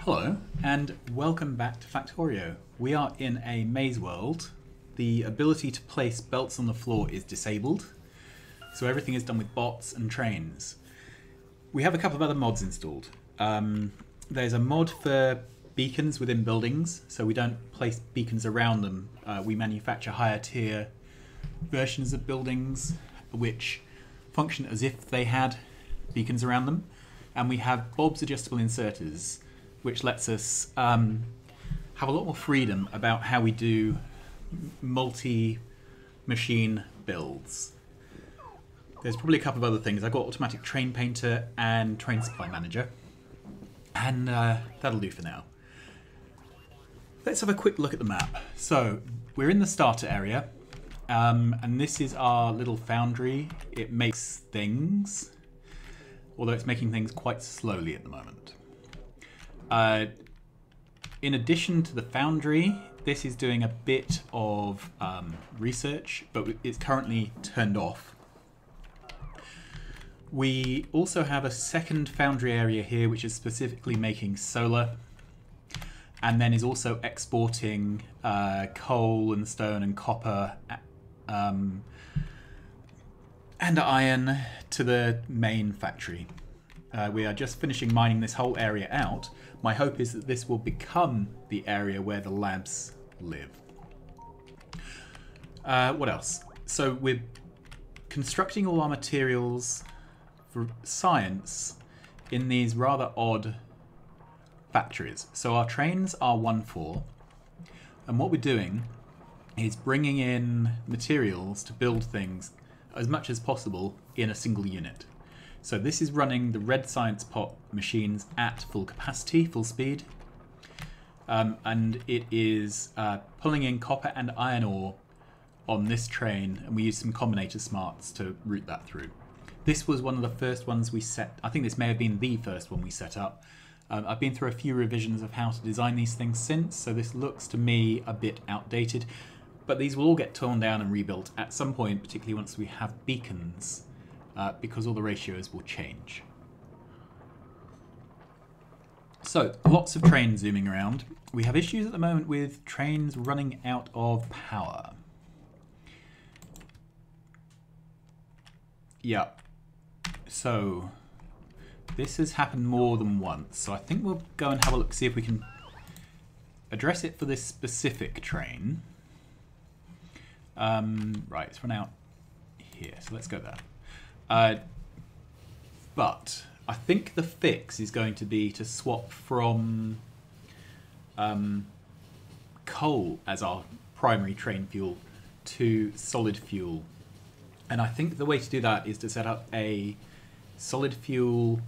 Hello, and welcome back to Factorio. We are in a maze world. The ability to place belts on the floor is disabled, so everything is done with bots and trains. We have a couple of other mods installed. There's a mod for beacons within buildings, so we don't place beacons around them. We manufacture higher tier versions of buildings which function as if they had beacons around them. And we have Bob's adjustable inserters, which lets us have a lot more freedom about how we do multi-machine builds. There's probably a couple of other things. I've got automatic train painter and train supply manager, and that'll do for now. Let's have a quick look at the map. So we're in the starter area, and this is our little foundry. It makes things, although it's making things quite slowly at the moment. In addition to the foundry, this is doing a bit of research, but it's currently turned off. We also have a second foundry area here, which is specifically making solar, and then is also exporting coal and stone and copper and iron to the main factory. We are just finishing mining this whole area out. My hope is that this will become the area where the labs live. What else? So we're constructing all our materials for science in these rather odd factories. So our trains are 1-4, and what we're doing is bringing in materials to build things as much as possible in a single unit. So this is running the red science pot machines at full capacity, full speed, and it is pulling in copper and iron ore on this train, and we use some combinator smarts to route that through. This was one of the first ones we set. I think this may have been the first one we set up. I've been through a few revisions of how to design these things since, so this looks to me a bit outdated, but these will all get torn down and rebuilt at some point, particularly once we have beacons. Because all the ratios will change. So, lots of trains zooming around. We have issues at the moment with trains running out of power. Yeah. So, this has happened more than once. So I think we'll go and have a look, see if we can address it for this specific train. Right, it's run out here, so let's go there. But I think the fix is going to be to swap from coal as our primary train fuel to solid fuel. And I think the way to do that is to set up a solid fuel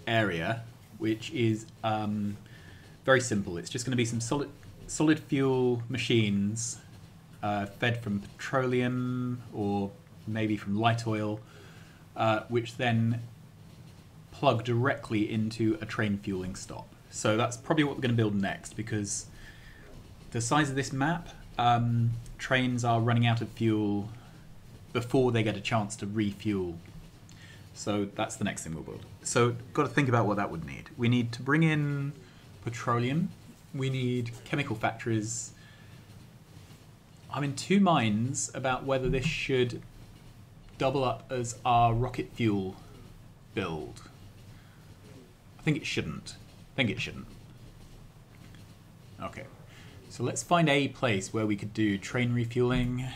area, which is very simple. It's just going to be some solid fuel machines fed from petroleum or maybe from light oil, which then plug directly into a train fueling stop. So that's probably what we're going to build next, because the size of this map, trains are running out of fuel before they get a chance to refuel. So that's the next thing we'll build. So got to think about what that would need. We need to bring in petroleum. We need chemical factories. I'm in two minds about whether this should double up as our rocket fuel build. I think it shouldn't. Okay, so let's find a place where we could do train refueling.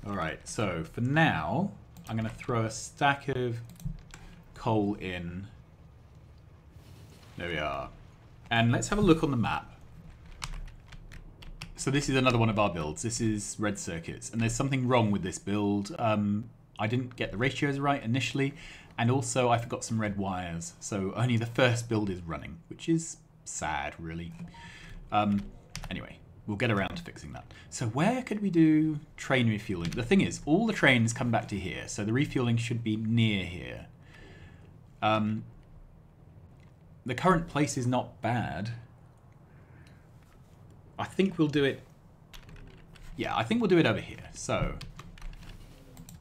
Alright, so for now, I'm going to throw a stack of coal in. There we are. And let's have a look on the map. So this is another one of our builds. This is red circuits, and there's something wrong with this build. I didn't get the ratios right initially, and also I forgot some red wires, so only the first build is running, which is sad, really. Anyway, we'll get around to fixing that. So where could we do train refueling? The thing is, all the trains come back to here, so the refueling should be near here. The current place is not bad. I think we'll do it. Yeah, I think we'll do it over here. So,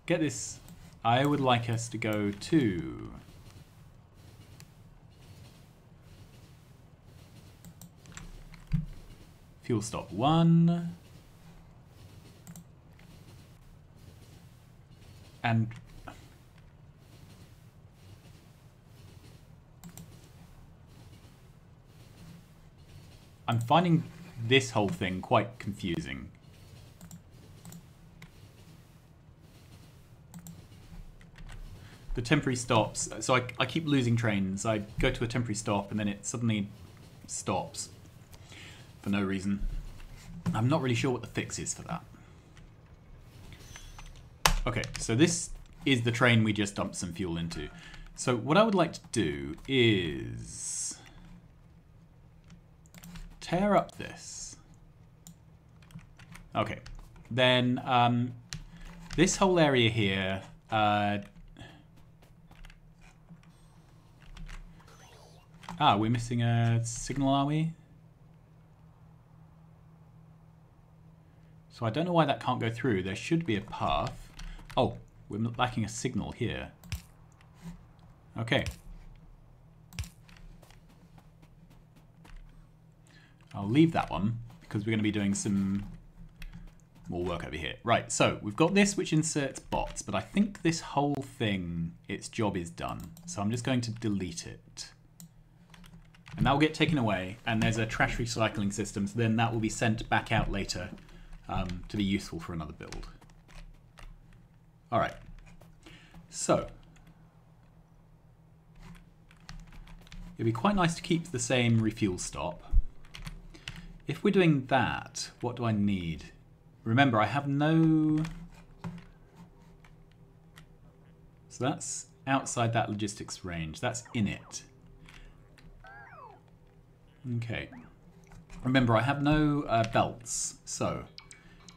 get this. I would like us to go to Fuel stop 1. And I'm finding this whole thing quite confusing. The temporary stops, so I keep losing trains. I go to a temporary stop and then it suddenly stops for no reason. I'm not really sure what the fix is for that. Okay, so this is the train we just dumped some fuel into. So what I would like to do is tear up this. Okay, then this whole area here, we're missing a signal, are we? So I don't know why that can't go through. There should be a path. Oh, we're lacking a signal here. Okay. I'll leave that one because we're going to be doing some more work over here. Right, so we've got this which inserts bots, but I think this whole thing, its job is done. So I'm just going to delete it. And that will get taken away, and there's a trash recycling system, so then that will be sent back out later to be useful for another build. All right, so it'd be quite nice to keep the same refuel stop. If we're doing that, what do I need? Remember, I have no... So that's outside that logistics range. That's in it. Okay. Remember, I have no belts. So,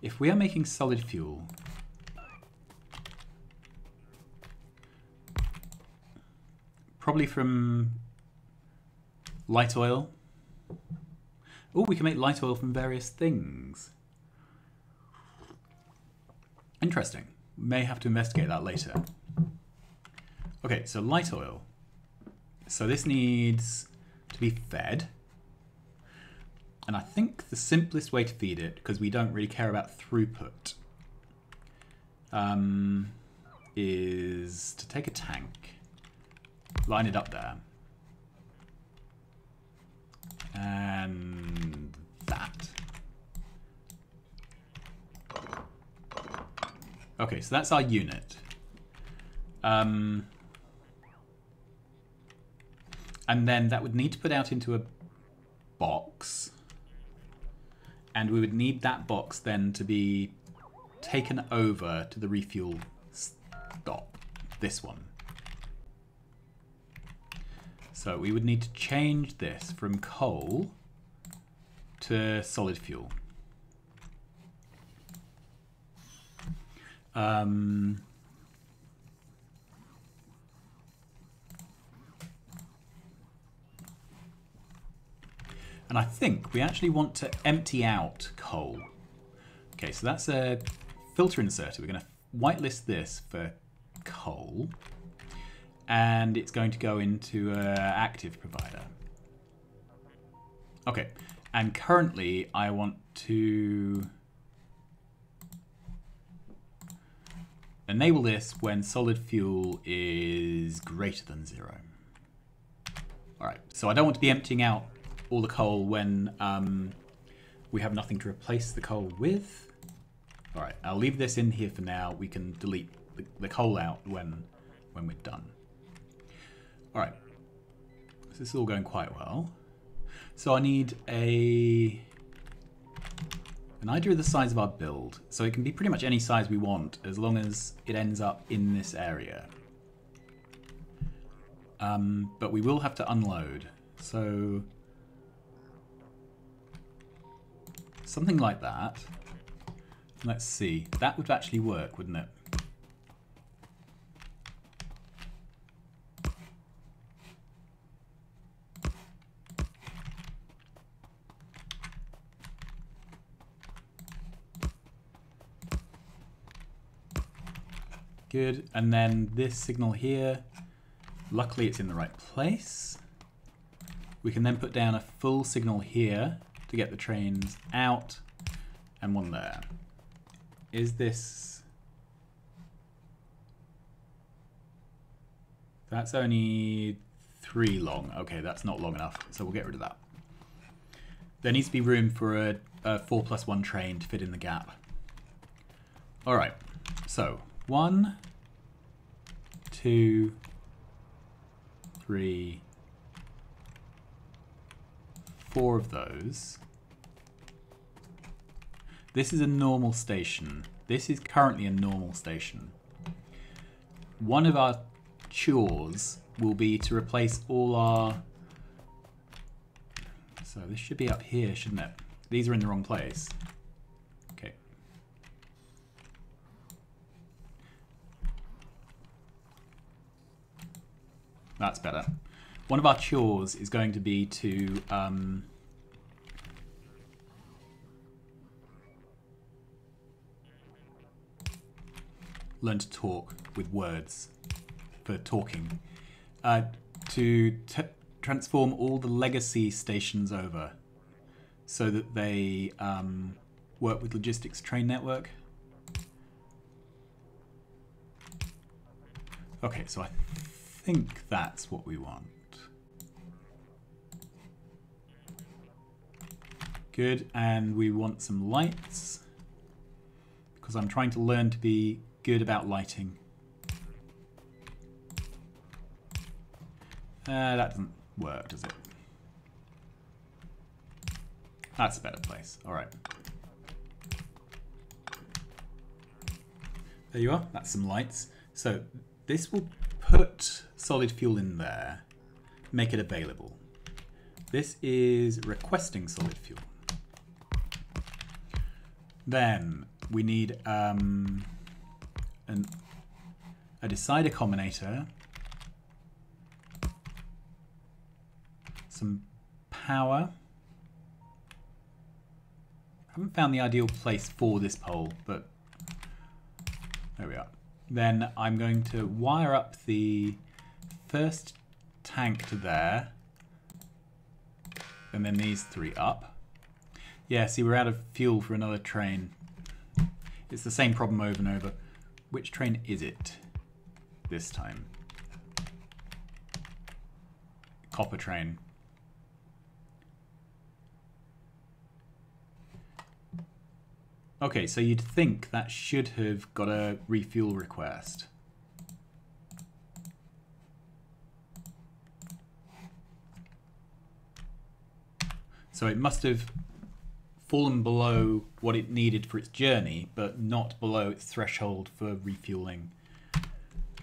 if we are making solid fuel... Probably from light oil. Oh, we can make light oil from various things. Interesting. May have to investigate that later. Okay, so light oil. So this needs to be fed. And I think the simplest way to feed it, because we don't really care about throughput, is to take a tank, line it up there, and that. Okay, so that's our unit. And then that would need to put out into a box. And we would need that box then to be taken over to the refuel stop. This one. So we would need to change this from coal to solid fuel. And I think we actually want to empty out coal. Okay, so that's a filter inserter. We're going to whitelist this for coal. And it's going to go into an active provider. Okay, and currently I want to enable this when solid fuel is greater than 0. All right, so I don't want to be emptying out all the coal when we have nothing to replace the coal with. All right, I'll leave this in here for now. We can delete the coal out when we're done. All right, so this is all going quite well. So I need an idea of the size of our build. So it can be pretty much any size we want as long as it ends up in this area. But we will have to unload. So something like that. Let's see. That would actually work, wouldn't it? Good. And then this signal here, luckily it's in the right place. We can then put down a full signal here to get the trains out, and one there. Is this... That's only 3 long. Okay, that's not long enough, so we'll get rid of that. There needs to be room for a 4+1 train to fit in the gap. Alright, so 1, 2, 3, 4 of those. This is a normal station. This is currently a normal station. One of our chores will be to replace all our... So this should be up here, shouldn't it? These are in the wrong place. Okay. That's better. One of our chores is going to be to learn to talk with words for talking. To transform all the legacy stations over so that they work with logistics train network. Okay, so I think that's what we want. Good, and we want some lights because I'm trying to learn to be good about lighting. That doesn't work, does it? That's a better place. All right. There you are. That's some lights. So this will put solid fuel in there, make it available. This is requesting solid fuel. Then we need a decider combinator, some power. I haven't found the ideal place for this pole, but there we are. Then I'm going to wire up the first tank to there, and then these 3 up. Yeah, see, we're out of fuel for another train. It's the same problem over and over. Which train is it this time? Copper train. Okay, so you'd think that should have got a refuel request. So it must have fallen below what it needed for its journey, but not below its threshold for refueling.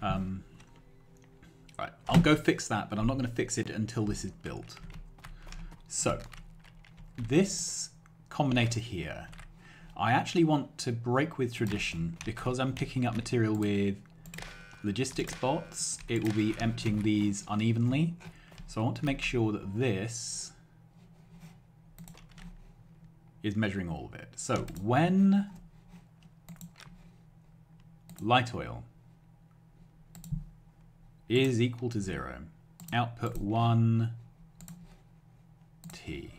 Right, I'll go fix that, but I'm not going to fix it until this is built. So, this combinator here, I actually want to break with tradition because I'm picking up material with logistics bots. It will be emptying these unevenly. So I want to make sure that this is measuring all of it. So when light oil is equal to 0, output 1 T.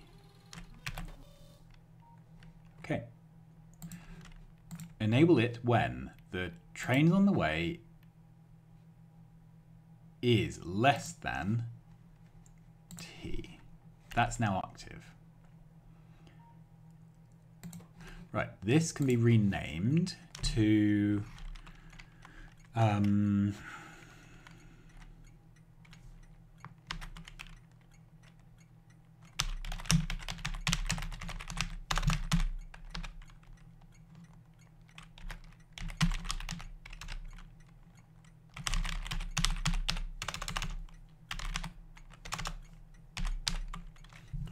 Okay. Enable it when the train on the way is less than T. That's now active. Right, this can be renamed to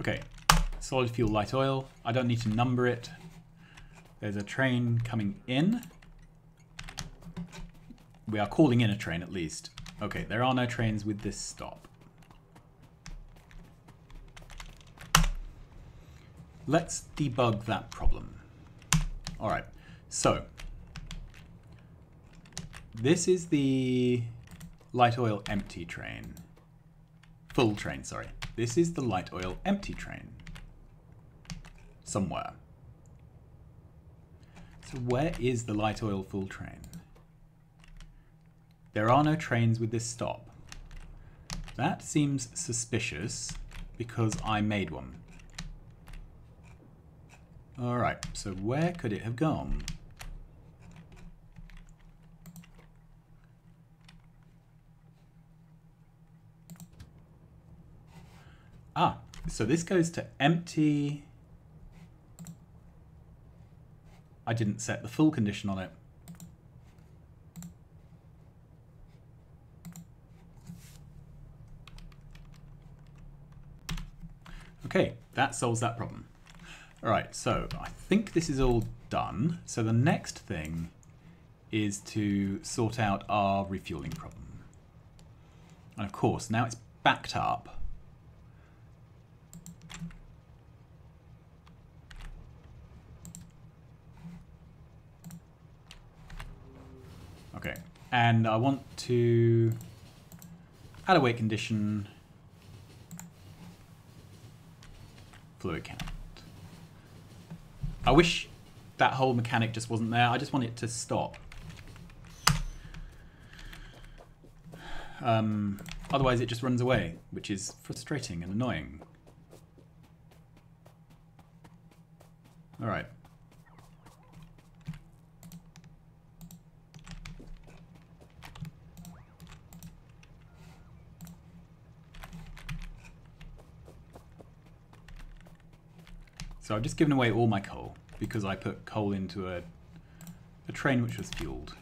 okay, solid fuel light oil. I don't need to number it. There's a train coming in. We are calling in a train at least. Okay, there are no trains with this stop. Let's debug that problem. All right, so this is the light oil empty train. Full train, sorry. This is the light oil empty train. somewhere. So where is the light oil full train? There are no trains with this stop. That seems suspicious because I made one. Alright, so where could it have gone? Ah, so this goes to empty. I didn't set the full condition on it. Okay, that solves that problem. All right, so I think this is all done. So the next thing is to sort out our refueling problem. And of course, now it's backed up. Okay, and I want to add a weight condition, fluid count. I wish that whole mechanic just wasn't there. I just want it to stop. Otherwise it just runs away, which is frustrating and annoying. All right. So I've just given away all my coal because I put coal into a train which was fueled.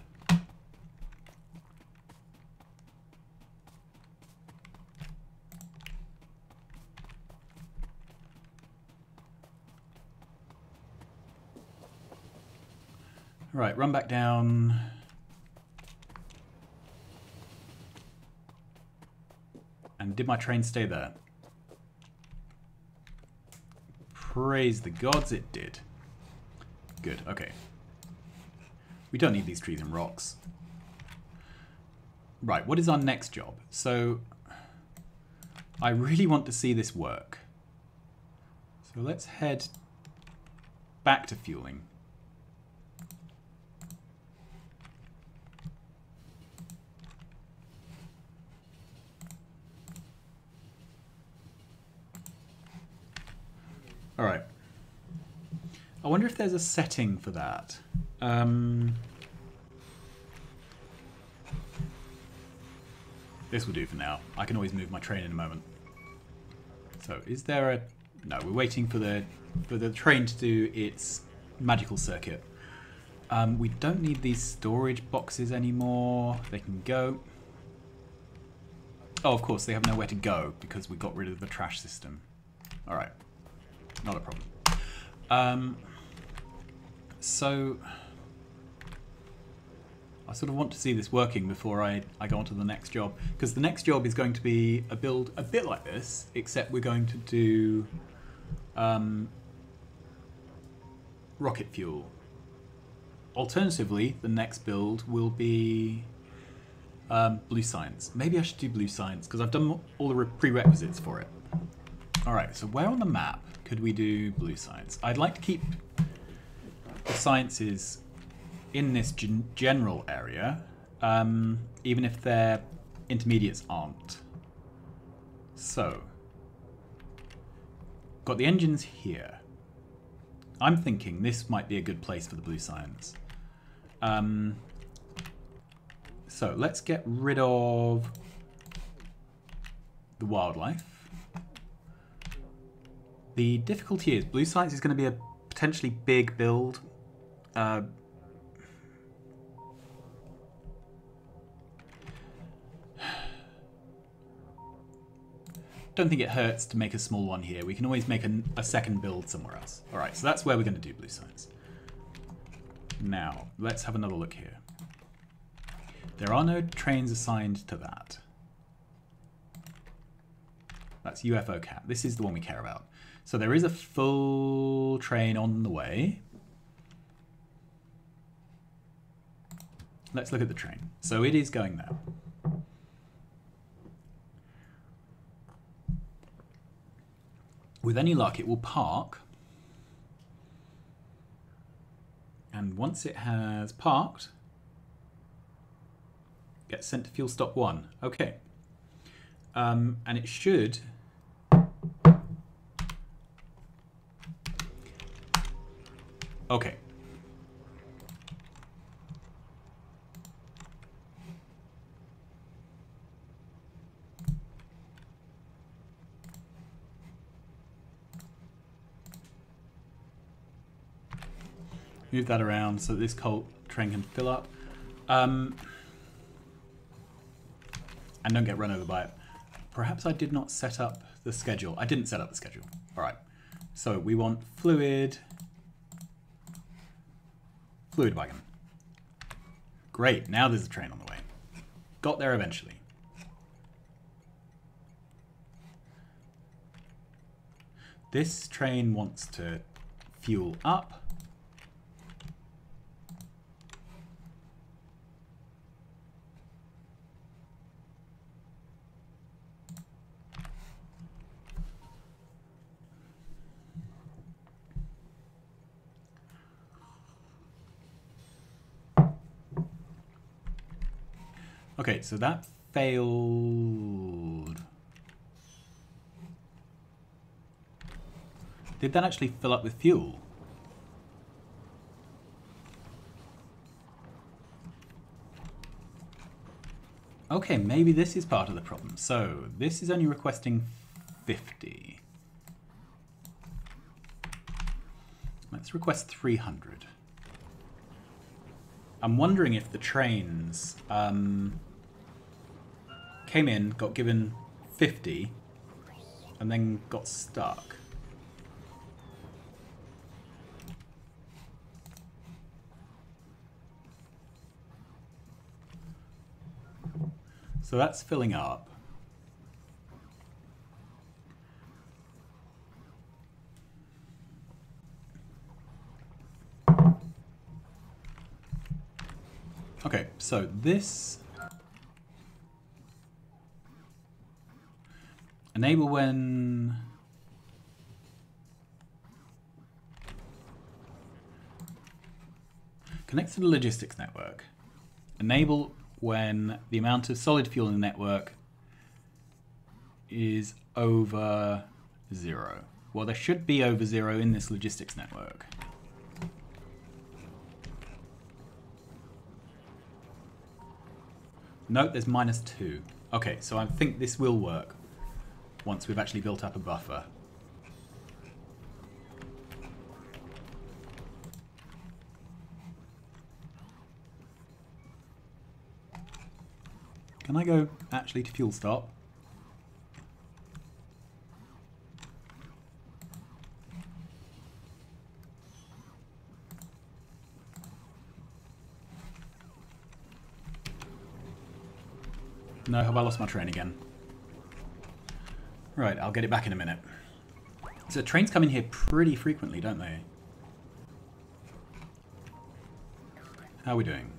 Right, run back down. And did my train stay there? Praise the gods, it did. Good, okay. We don't need these trees and rocks. Right, what is our next job? So, I really want to see this work. So let's head back to fueling. All right. I wonder if there's a setting for that. This will do for now. I can always move my train in a moment. So is there a... No, we're waiting for the train to do its magical circuit. We don't need these storage boxes anymore. They can go. Oh, of course, they have nowhere to go because we got rid of the trash system. All right. Not a problem. So I sort of want to see this working before I go on to the next job, because the next job is going to be a build a bit like this, except we're going to do rocket fuel. Alternatively, the next build will be blue science. Maybe I should do blue science because I've done all the prerequisites for it. All right, so where on the map could we do blue science? I'd like to keep the sciences in this general area, even if their intermediates aren't. So, got the engines here. I'm thinking this might be a good place for the blue science. So let's get rid of the wildlife. The difficulty is blue science is going to be a potentially big build. Don't think it hurts to make a small one here. We can always make a second build somewhere else. All right, so that's where we're going to do blue science. Now, let's have another look here. There are no trains assigned to that. That's UFO Cat. This is the one we care about. So there is a full train on the way. Let's look at the train. So it is going there. With any luck, it will park And once it has parked, gets sent to fuel stop 1. Okay. And it should... Okay. Move that around so that this coal train can fill up. And don't get run over by it. Perhaps I did not set up the schedule. I didn't set up the schedule. All right. So we want fluid wagon. Great. Now there's a train on the way. Got there eventually. This train wants to fuel up. Okay, so that failed. Did that actually fill up with fuel? Okay, maybe this is part of the problem. So this is only requesting 50. Let's request 300. I'm wondering if the trains came in, got given 50, and then got stuck. So that's filling up. Okay, so this enable when connects to the logistics network. Enable when the amount of solid fuel in the network is over 0. Well, there should be over 0 in this logistics network. Nope, there's -2. Okay, so I think this will work once we've actually built up a buffer. Can I go actually to fuel stop? No, have I lost my train again? Right, I'll get it back in a minute. So trains come in here pretty frequently, don't they? How are we doing?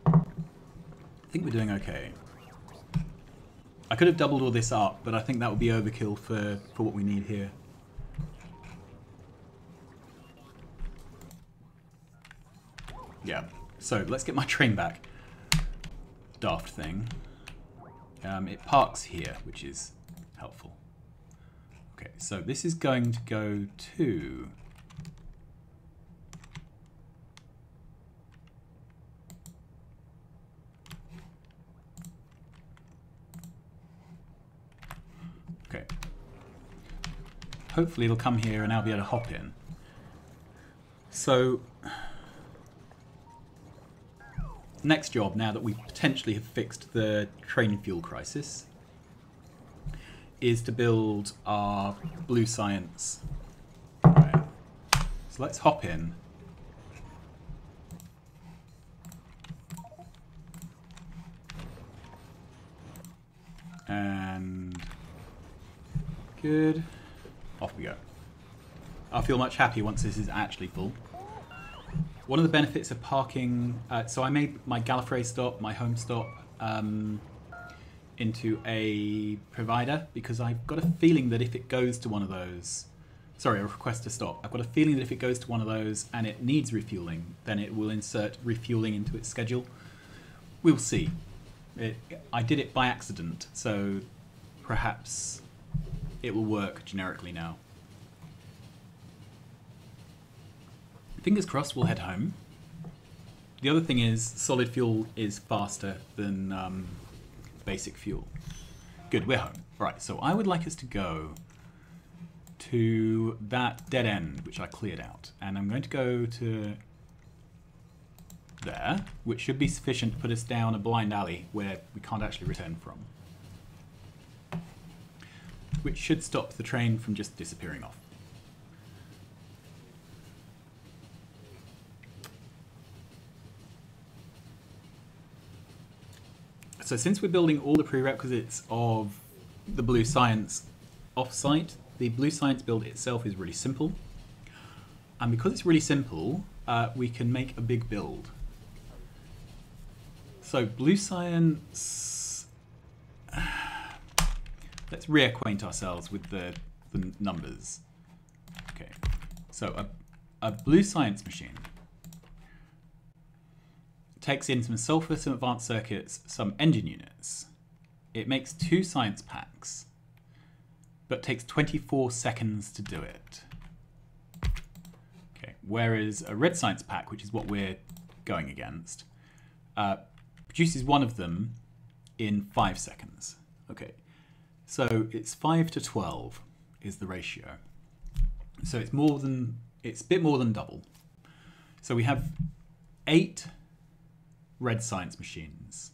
I think we're doing okay. I could have doubled all this up, but I think that would be overkill for what we need here. Yeah, so let's get my train back. Daft thing. It parks here, which is helpful. Okay, so this is going to go to... Okay. Hopefully it'll come here and I'll be able to hop in. So... next job, now that we potentially have fixed the train fuel crisis, is to build our blue science. Right. So let's hop in. And good. Off we go. I'll feel much happier once this is actually full. One of the benefits of parking, so I made my Gallifrey stop, my home stop, into a provider because I've got a feeling that if it goes to one of those, sorry, a request to stop. I've got a feeling that if it goes to one of those and it needs refueling, then it will insert refueling into its schedule. We'll see. I did it by accident, so perhaps it will work generically now. Fingers crossed we'll head home. The other thing is solid fuel is faster than basic fuel. Good, we're home. Right, so I would like us to go to that dead end, which I cleared out. And I'm going to go to there, which should be sufficient to put us down a blind alley where we can't actually return from. Which should stop the train from just disappearing off. So since we're building all the prerequisites of the Blue Science off-site, the Blue Science build itself is really simple. And because it's really simple, we can make a big build. So Blue Science, let's reacquaint ourselves with the numbers. Okay, so a Blue Science machine takes in some sulfur, some advanced circuits, some engine units. It makes 2 science packs, but takes 24 seconds to do it. Okay, whereas a red science pack, which is what we're going against, produces 1 of them in 5 seconds. Okay, so it's 5 to 12 is the ratio. So it's a bit more than double. So we have 8 red science machines.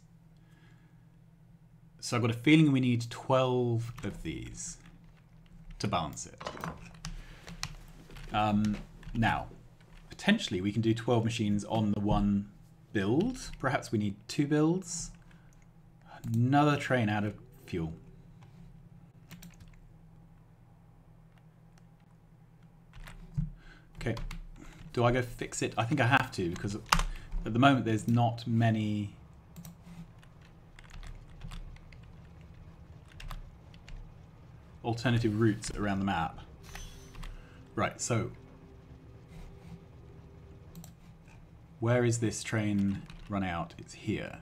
So I've got a feeling we need 12 of these to balance it. Now, potentially we can do 12 machines on the one build. Perhaps we need 2 builds. Another train out of fuel. Okay, do I go fix it? I think I have to because at the moment there's not many alternative routes around the map. Right, so where is this train run out? It's here.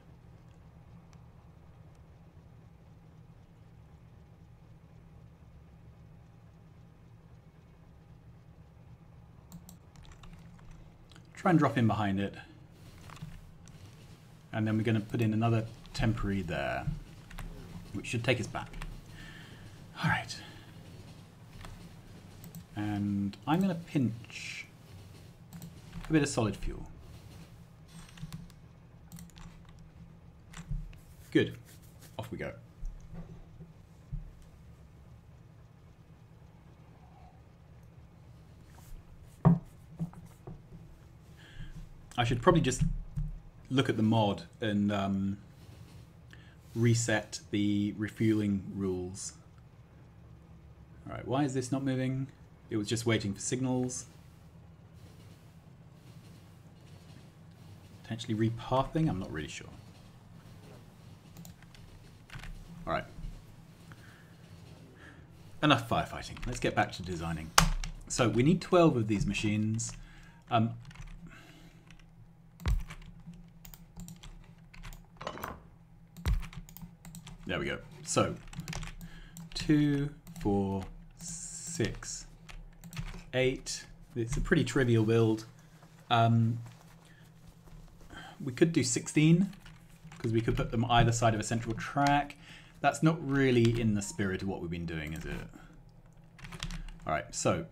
Try and drop in behind it. And then we're going to put in another temporary there, which should take us back. All right. And I'm going to pinch a bit of solid fuel. Good. Off we go. I should probably just look at the mod and reset the refueling rules. All right, why is this not moving? It was just waiting for signals. Potentially repathing, I'm not really sure. All right. Enough firefighting. Let's get back to designing. So we need 12 of these machines. There we go. So 2, 4, 6, 8. It's a pretty trivial build. We could do 16 because we could put them either side of a central track. That's not really in the spirit of what we've been doing, is it? All right, so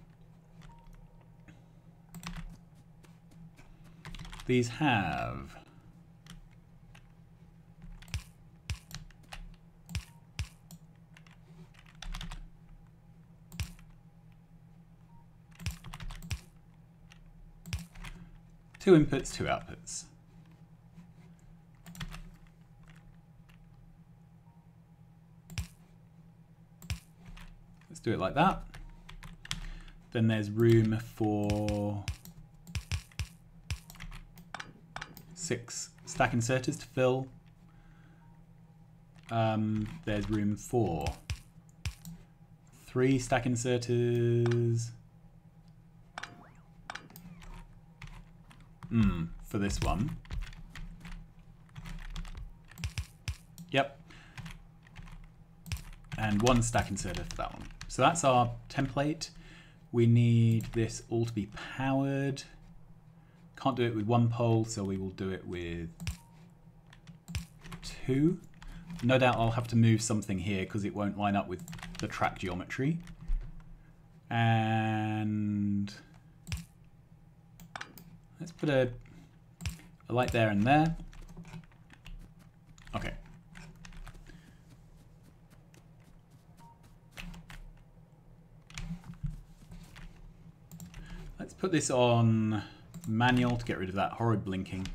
these have two inputs, 2 outputs. Let's do it like that. Then there's room for 6 stack inserters to fill. There's room for 3 stack inserters. For this one. Yep. And 1 stack inserter for that one. So that's our template. We need this all to be powered. Can't do it with 1 pole, so we will do it with 2. No doubt I'll have to move something here because it won't line up with the track geometry. And let's put a light there and there. Okay. Let's put this on manual to get rid of that horrid blinking.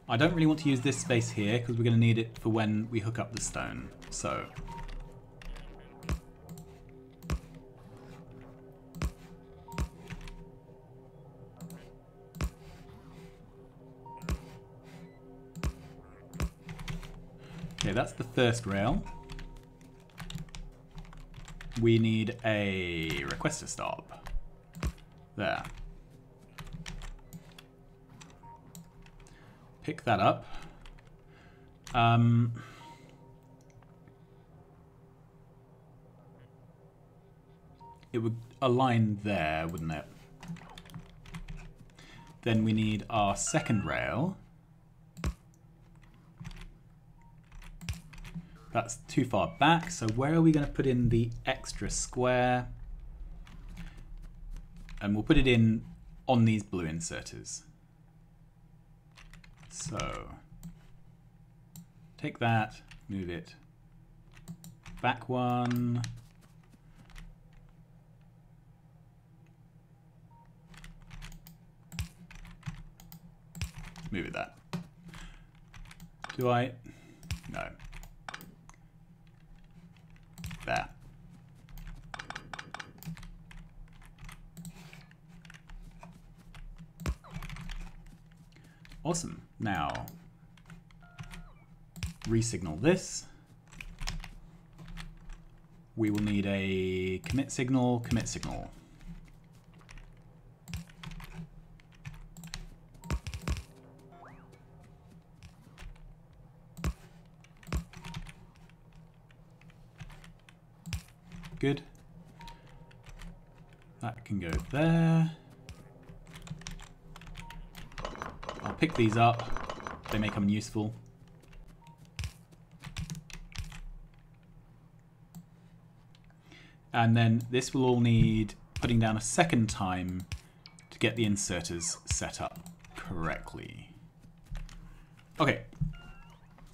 I don't really want to use this space here because we're going to need it for when we hook up the stone. So okay, that's the first rail. We need a requester stop. There. Pick that up. It would align there, wouldn't it? Then we need our second rail. That's too far back, so where are we going to put in the extra square? And we'll put it in on these blue inserters. So take that, move it back 1. Move it that. Do I? No. There. Awesome. Now, re-signal this. We will need a commit signal, commit signal. Good. That can go there. I'll pick these up. They may come useful. And then this will all need putting down a second time to get the inserters set up correctly. Okay,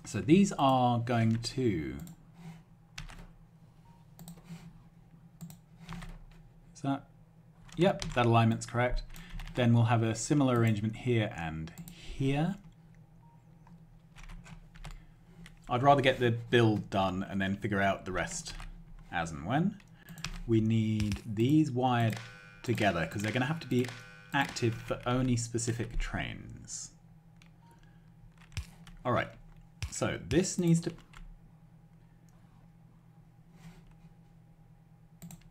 so these are going to... Is that? Yep, that alignment's correct. Then we'll have a similar arrangement here and here. I'd rather get the build done and then figure out the rest as and when. We need these wired together because they're going to have to be active for only specific trains. All right, so this needs to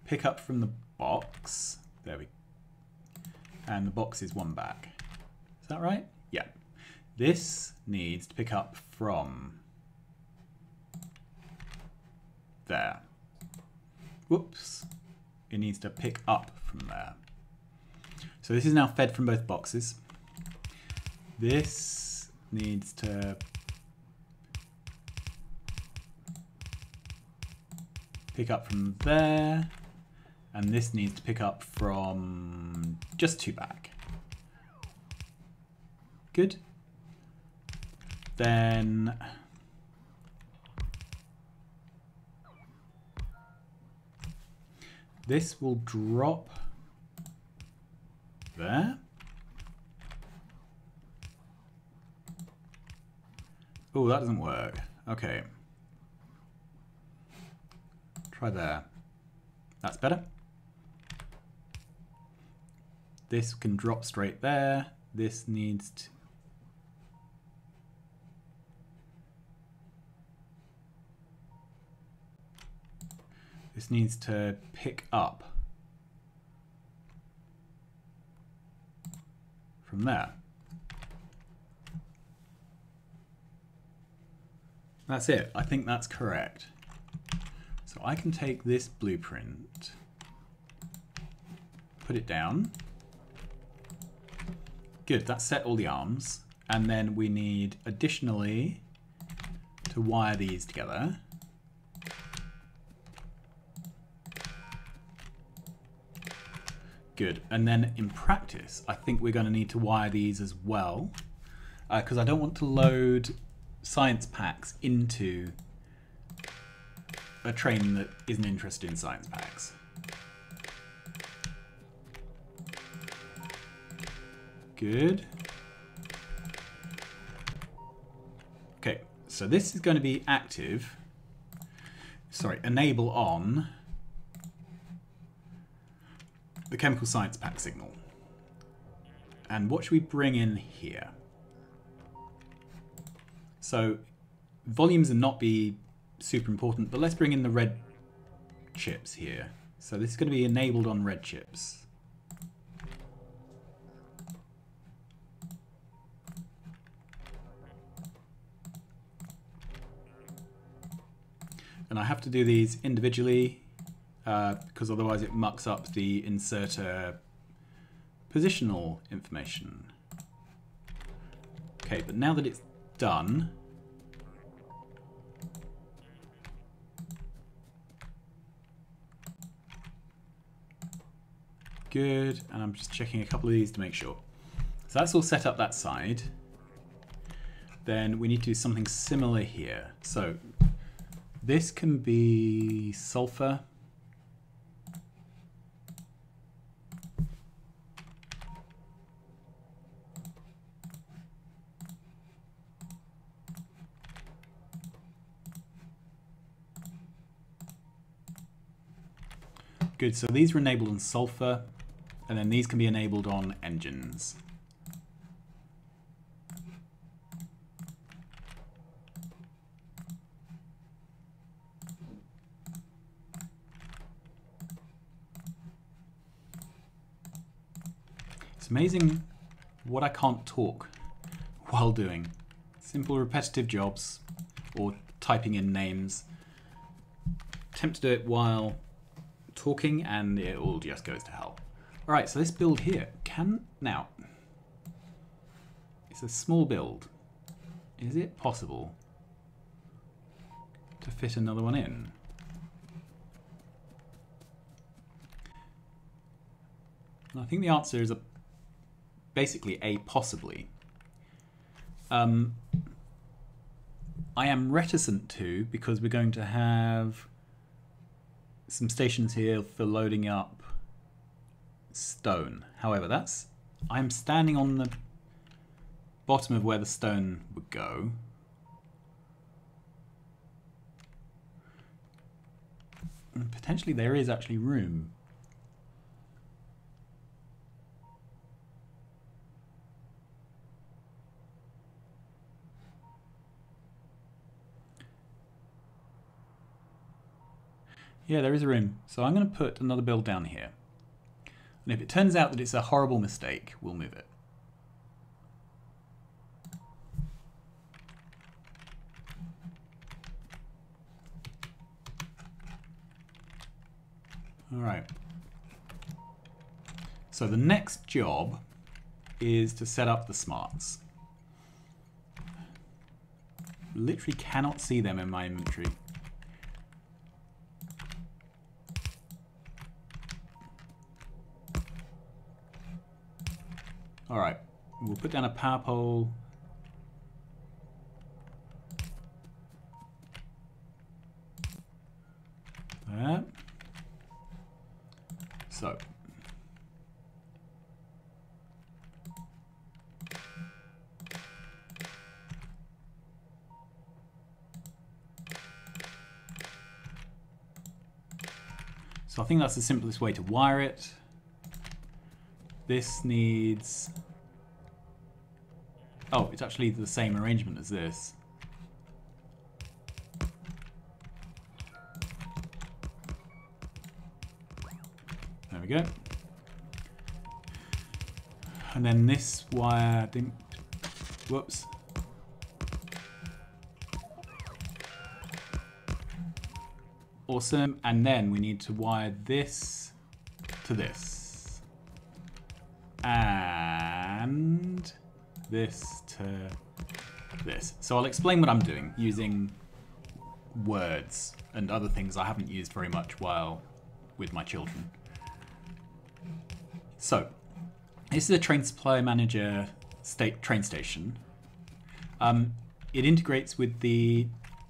pick up from the box. There we go. And the box is 1 back. Is that right? Yeah. This needs to pick up from there. Whoops. It needs to pick up from there. So this is now fed from both boxes. This needs to pick up from there. And this needs to pick up from just 2 back. Good. Then this will drop there. Oh, that doesn't work. Okay. Try there. That's better. This can drop straight there. This needs to... This needs to pick up from there. That's it. I think that's correct. So I can take this blueprint, put it down. Good, that's set all the arms. And then we need additionally to wire these together. Good, and then in practice, I think we're going to need to wire these as well, because I don't want to load science packs into a train that isn't interested in science packs. Good. Okay, so this is going to be active. Sorry, enable on the chemical science pack signal. And what should we bring in here? So volumes will not be super important, but let's bring in the red chips here. So this is going to be enabled on red chips. And I have to do these individually because otherwise it mucks up the inserter positional information. Okay, but now that it's done, good, and I'm just checking a couple of these to make sure. So that's all set up that side. Then we need to do something similar here. So this can be sulfur. Good, so these are enabled on sulfur, and then these can be enabled on engines. It's amazing what I can't talk while doing. Simple repetitive jobs or typing in names. Attempt to do it while talking and it all just goes to hell. Alright, so this build here now, it's a small build. Is it possible to fit another one in? And I think the answer is basically a possibly. I am reticent to, because we're going to have some stations here for loading up stone. However, I'm standing on the bottom of where the stone would go. And potentially there is actually room. Yeah, there is a room. So I'm going to put another build down here. And if it turns out that it's a horrible mistake, we'll move it. All right. So the next job is to set up the smarts. Literally cannot see them in my inventory. All right, we'll put down a power pole. There. So. So I think that's the simplest way to wire it. This needs... Oh, it's actually the same arrangement as this. we go. And then this wire, whoops. Awesome, and then we need to wire this to this. And this to this. So I'll explain what I'm doing using words and other things I haven't used very much while with my children. So, this is a train supply manager train station. It integrates with the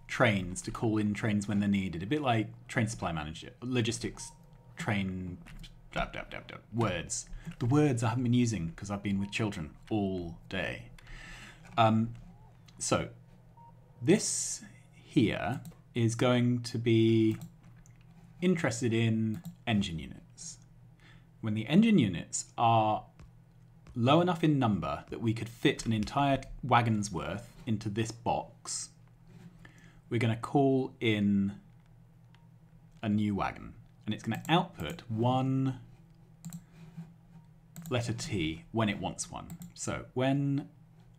trains to call in trains when they're needed, a bit like train supply manager, logistics, train, words. The words I haven't been using because I've been with children all day. So this here is going to be interested in engine units. When the engine units are low enough in number that we could fit an entire wagon's worth into this box, we're going to call in a new wagon, and it's going to output one letter T when it wants one. So when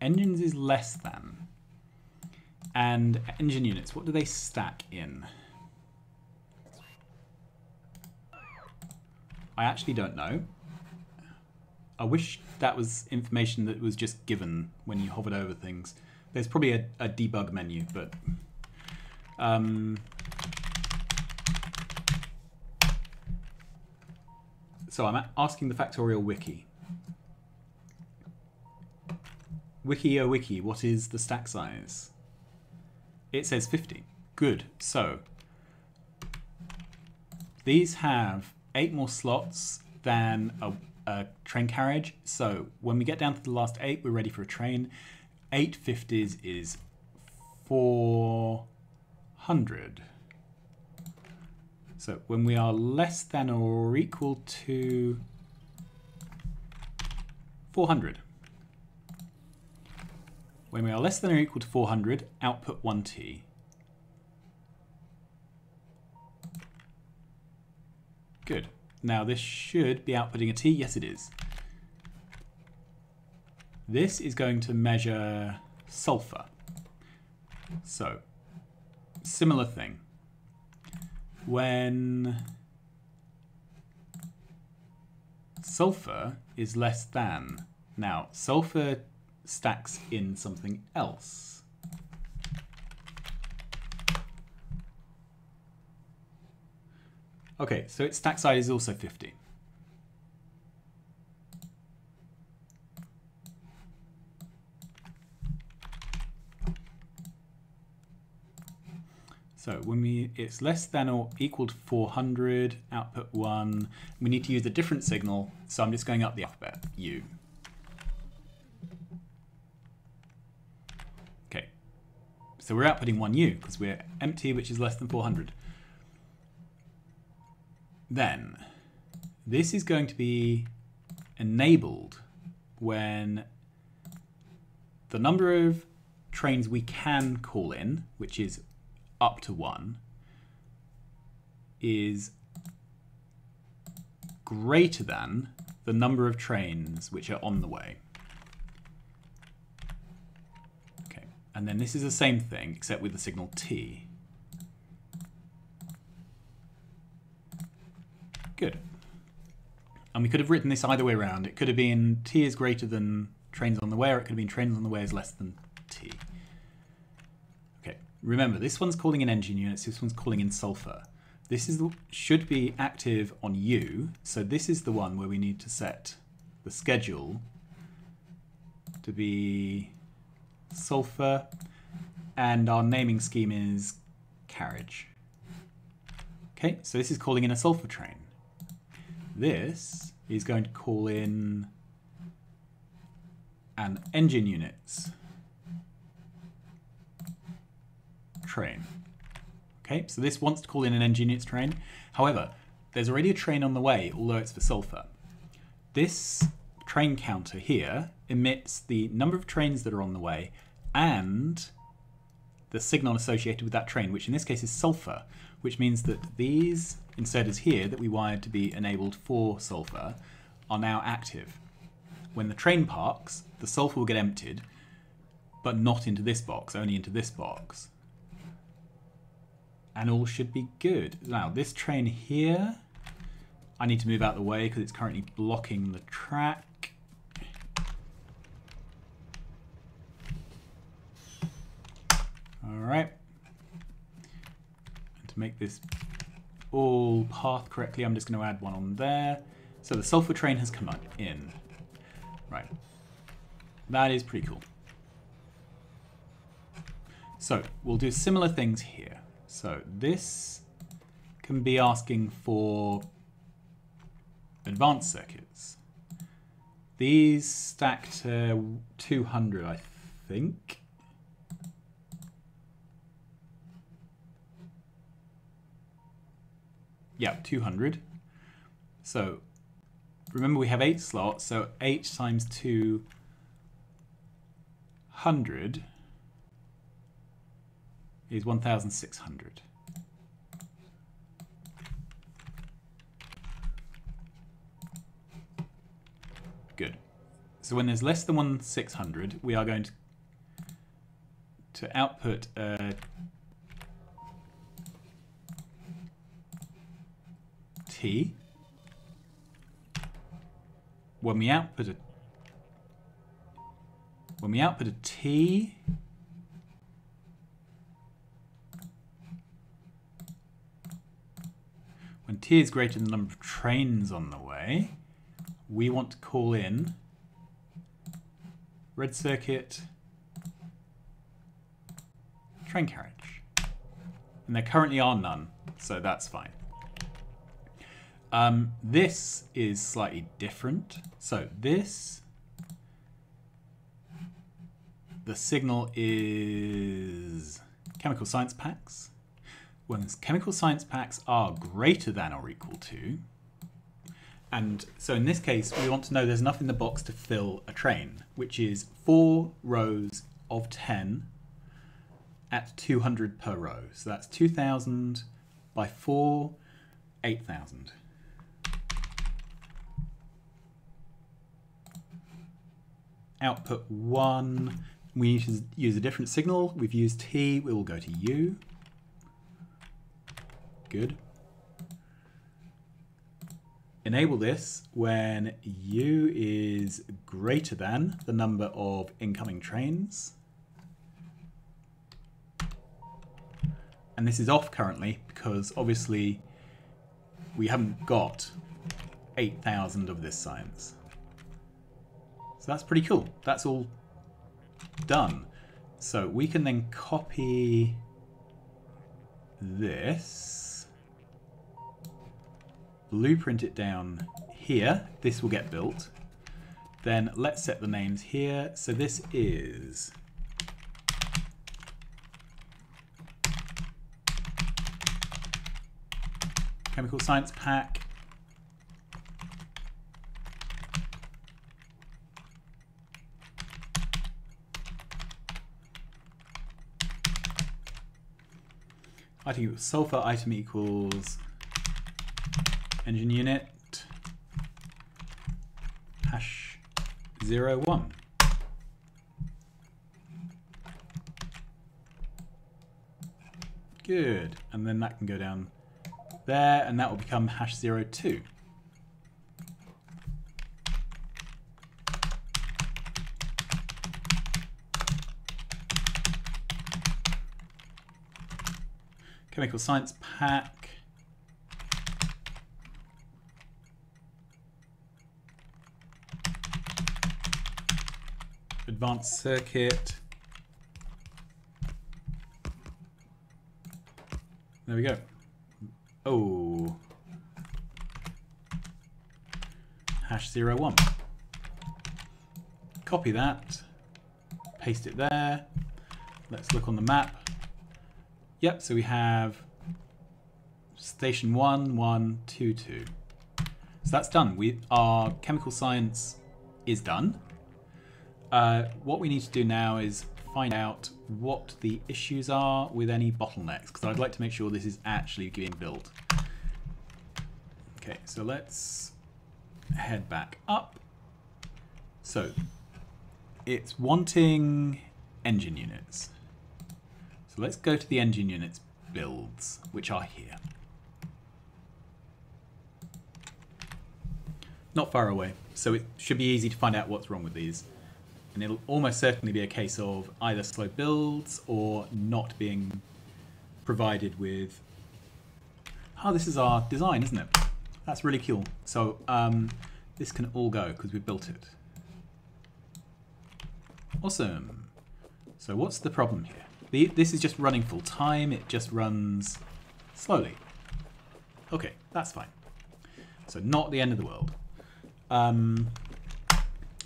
engines is less than, and engine units, what do they stack in? I actually don't know. I wish that was information that was just given when you hovered over things. There's probably a debug menu, but so I'm asking the Factorio wiki. Wiki, oh wiki, what is the stack size? It says 50. Good. So these have 8 more slots than a train carriage. So when we get down to the last 8, we're ready for a train. 8 50s is 400. So when we are less than or equal to 400. When we are less than or equal to 400, output 1T. Good. Now this should be outputting a T. Yes, it is. This is going to measure sulfur. So, similar thing. When sulfur is less than, now sulfur stacks in something else. Okay, so its stack size is also 50. So when it's less than or equal to 400, output 1, we need to use a different signal, so I'm just going up the alphabet, U. Okay, so we're outputting 1U because we're empty, which is less than 400. Then, this is going to be enabled when the number of trains we can call in, which is up to 1, is greater than the number of trains which are on the way. Okay, and then this is the same thing except with the signal T. Good. And we could have written this either way around. It could have been T is greater than trains on the way, or it could have been trains on the way is less than T. Okay, remember, this one's calling in engine units, this one's calling in sulfur. This is should be active on U, so this is the one where we need to set the schedule to be sulfur, and our naming scheme is carriage. Okay, so this is calling in a sulfur train. This is going to call in an engine units train. Okay, so this wants to call in an engine units train. However, there's already a train on the way, although it's for sulfur. This train counter here emits the number of trains that are on the way and the signal associated with that train, which in this case is sulfur, which means that these instead as here that we wired to be enabled for sulfur, are now active. When the train parks, the sulfur will get emptied, but not into this box, only into this box. And all should be good. Now, this train here, I need to move out of the way because it's currently blocking the track. All right. And to make this all path correctly, I'm just going to add one on there. So the sulfur train has come in. Right. That is pretty cool. So we'll do similar things here. So this can be asking for advanced circuits. These stack to 200, I think. Yeah, 200. So remember we have 8 slots, so 8 times 200 is 1,600. Good. So when there's less than 1,600, we are going to output T. When we output a T, when T is greater than the number of trains on the way, we want to call in red circuit train carriage. And there currently are none, so that's fine. This is slightly different. So this, the signal is chemical science packs. When chemical science packs are greater than or equal to, and so in this case we want to know there's enough in the box to fill a train, which is 4 rows of 10 at 200 per row. So that's 2,000 by 4, 8,000. Output 1, we need to use a different signal. We've used T, we will go to U. Good. Enable this when U is greater than the number of incoming trains. And this is off currently because obviously we haven't got 8,000 of this science. So that's pretty cool. That's all done. So we can then copy this, blueprint it down here. This will get built. Then let's set the names here. So this is chemical science pack. Item equals sulfur, item equals engine unit #01. Good, and then that can go down there, and that will become #02. Chemical science pack. Advanced circuit. There we go. Oh. #01. Copy that. Paste it there. Let's look on the map. Yep, so we have station 1, 1, 2, 2. So that's done. Our chemical science is done. What we need to do now is find out what the issues are with any bottlenecks, because I'd like to make sure this is actually being built. Okay, so let's head back up. So it's wanting engine units. So let's go to the engine units builds, which are here. Not far away, so it should be easy to find out what's wrong with these. And it'll almost certainly be a case of either slow builds or not being provided with... Oh, this is our design, isn't it? That's really cool. So this can all go because we built it. Awesome. So what's the problem here? This is just running full time. It just runs slowly. Okay, that's fine. So not the end of the world.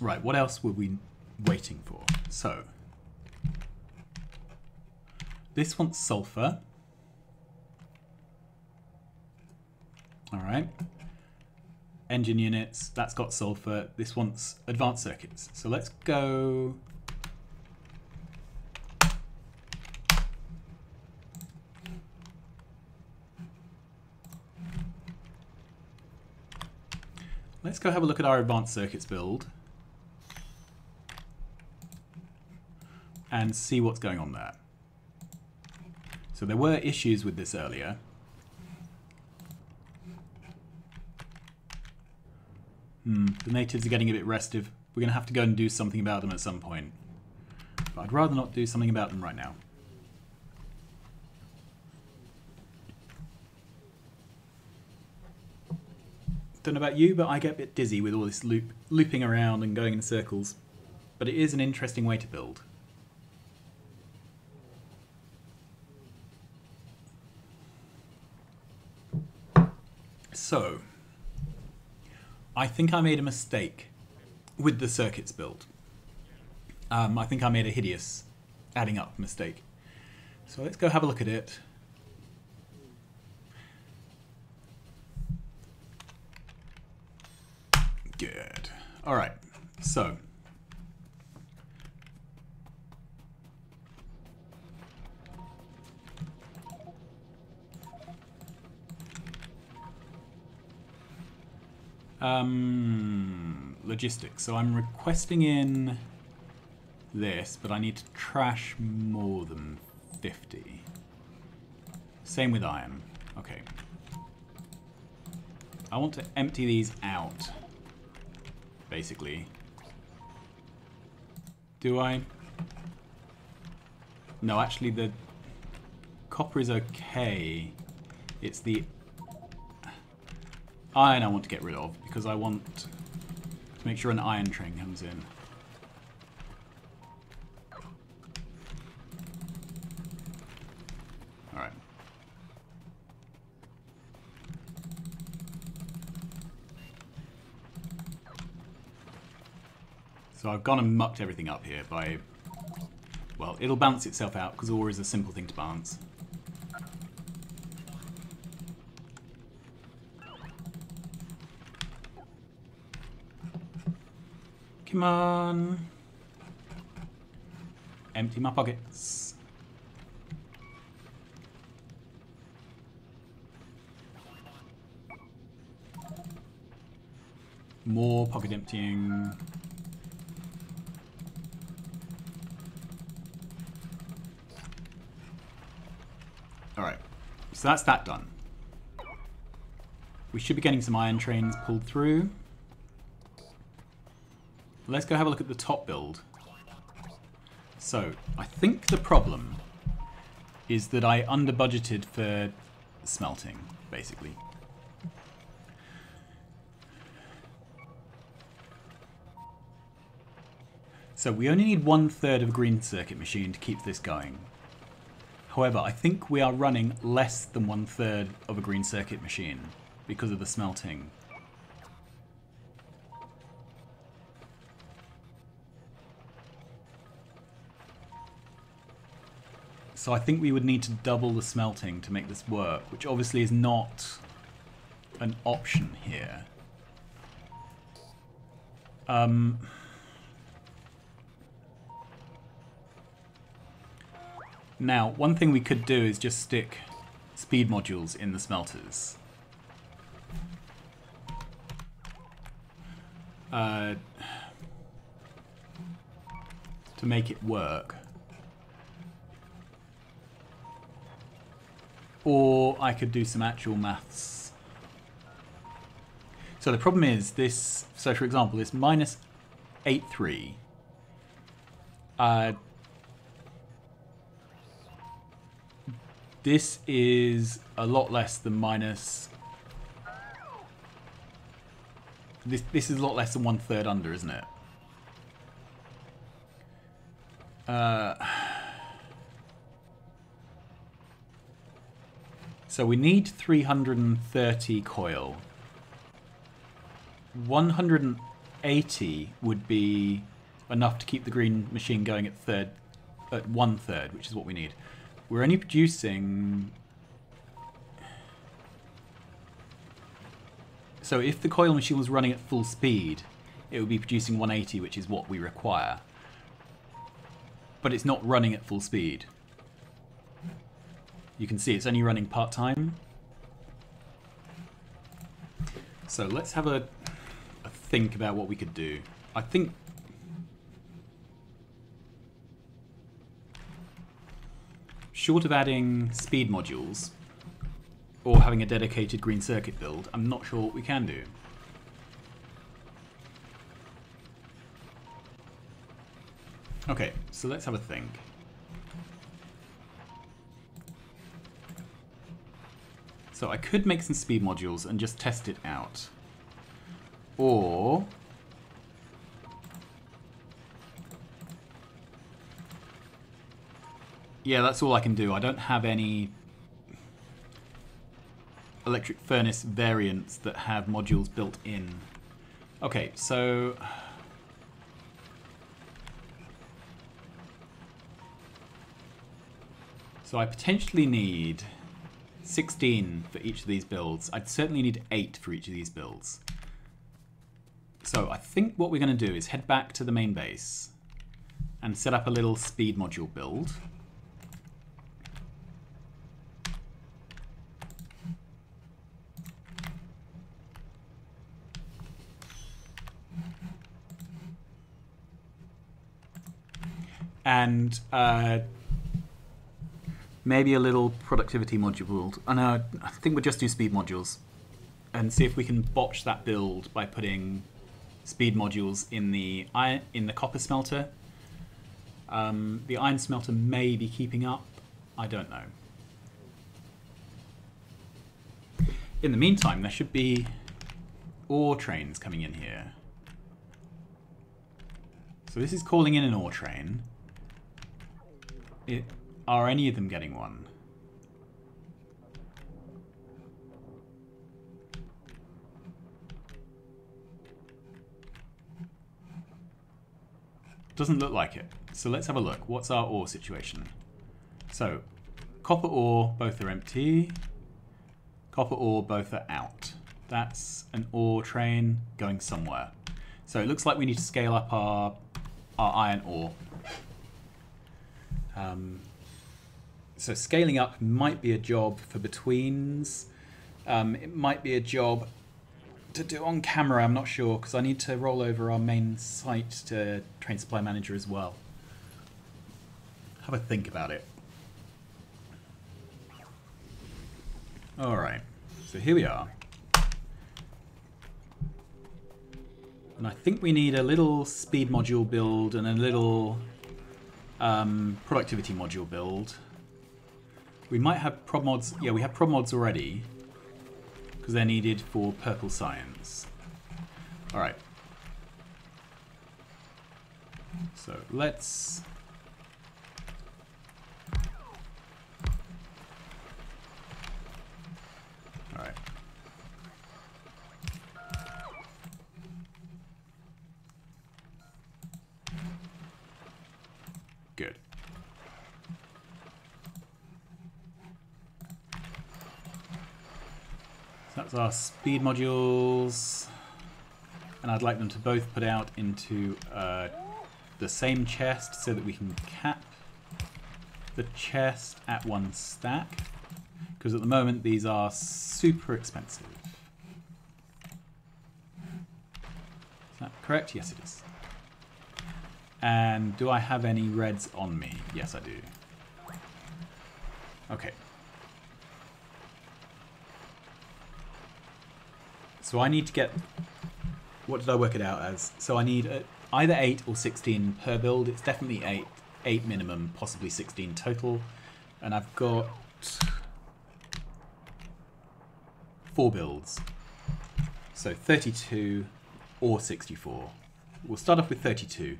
Right, what else were we waiting for? So this wants sulfur. All right. Engine units, that's got sulfur. This wants advanced circuits. So let's go. Let's go have a look at our advanced circuits build and see what's going on there. So there were issues with this earlier. The natives are getting a bit restive. We're going to have to go and do something about them at some point. But I'd rather not do something about them right now. Don't know about you, but I get a bit dizzy with all this looping around and going in circles. But it is an interesting way to build. So, I think I made a mistake with the circuits build. I think I made a hideous adding up mistake. So let's go have a look at it. Good. All right. So logistics. So I'm requesting in this, but I need to trash more than 50. Same with iron. Okay. I want to empty these out, basically. Do I? No, actually the copper is okay. It's the iron I want to get rid of, because I want to make sure an iron train comes in. Alright. So I've gone and mucked everything up here by... Well, it'll balance itself out, because ore is a simple thing to balance. Come on. Empty my pockets. More pocket emptying. Alright, so that's that done. We should be getting some iron trains pulled through. Let's go have a look at the top build. So, I think the problem is that I under-budgeted for smelting, basically. So we only need 1/3 of a green circuit machine to keep this going. However, I think we are running less than 1/3 of a green circuit machine because of the smelting. So I think we would need to double the smelting to make this work, which obviously is not an option here. Now, one thing we could do is just stick speed modules in the smelters. to make it work. Or I could do some actual maths. So the problem is this, so for example, this minus 8.3. This is a lot less than minus... This is a lot less than 1/3 under, isn't it? So we need 330 coil. 180 would be enough to keep the green machine going at 1/3, which is what we need. We're only producing... So if the coil machine was running at full speed, it would be producing 180, which is what we require. But it's not running at full speed. You can see it's only running part-time. So let's have a think about what we could do. I think... Short of adding speed modules, or having a dedicated green circuit build, I'm not sure what we can do. Okay, so let's have a think. So I could make some speed modules and just test it out. Or... yeah, that's all I can do. I don't have any electric furnace variants that have modules built in. Okay, so... so I potentially need 16 for each of these builds. I'd certainly need 8 for each of these builds. So I think what we're going to do is head back to the main base and set up a little speed module build. And maybe a little productivity module build. And I think we'll just do speed modules and see if we can botch that build by putting speed modules in the copper smelter. The iron smelter may be keeping up. I don't know. In the meantime, there should be ore trains coming in here. So this is calling in an ore train. Are any of them getting one? Doesn't look like it. So let's have a look. What's our ore situation? So, copper ore, both are empty. Copper ore, both are out. That's an ore train going somewhere. So it looks like we need to scale up our iron ore. So scaling up might be a job for betweens. It might be a job to do on camera, I'm not sure, because I need to roll over our main site to Train Supply Manager as well. Have a think about it. Alright, so here we are. And I think we need a little speed module build and a little productivity module build. We might have prod mods. Yeah, we have prod mods already because they're needed for purple science. All right. So let's... all right. Good. So that's our speed modules, and I'd like them to both put out into the same chest so that we can cap the chest at 1 stack, because at the moment these are super expensive. Is that correct? Yes, it is. And do I have any reds on me? Yes, I do. Okay. So I need to get... What did I work it out as? So I need either 8 or 16 per build. It's definitely 8. 8 minimum, possibly 16 total. And I've got 4 builds. So 32 or 64. We'll start off with 32.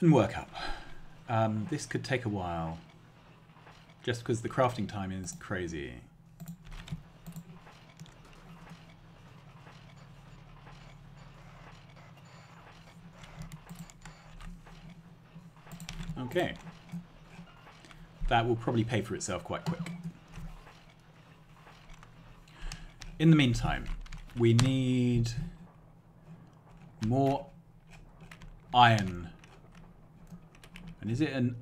And work up. This could take a while. Just because the crafting time is crazy. Okay. That will probably pay for itself quite quick. In the meantime, we need more iron. And is it an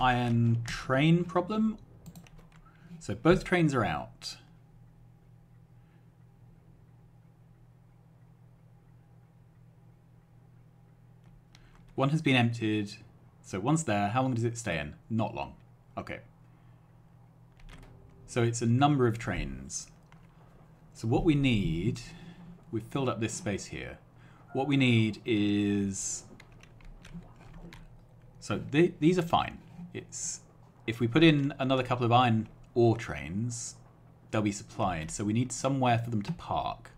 iron train problem? So both trains are out. One has been emptied. So one's there. How long does it stay in? Not long. Okay. So it's a number of trains. So what we need, we've filled up this space here. What we need is, so these are fine. It's, if we put in another couple of iron ore trains, they'll be supplied. So we need somewhere for them to park,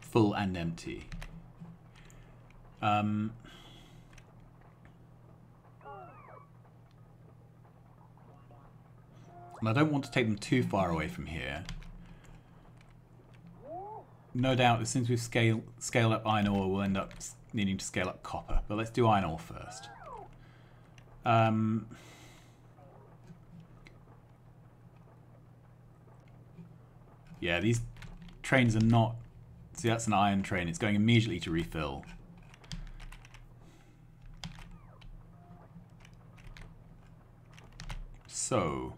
full and empty. And I don't want to take them too far away from here. No doubt, as soon as we've scaled up iron ore, we'll end up needing to scale up copper. But let's do iron ore first. Yeah, these trains are not... See, that's an iron train. It's going immediately to refill. So...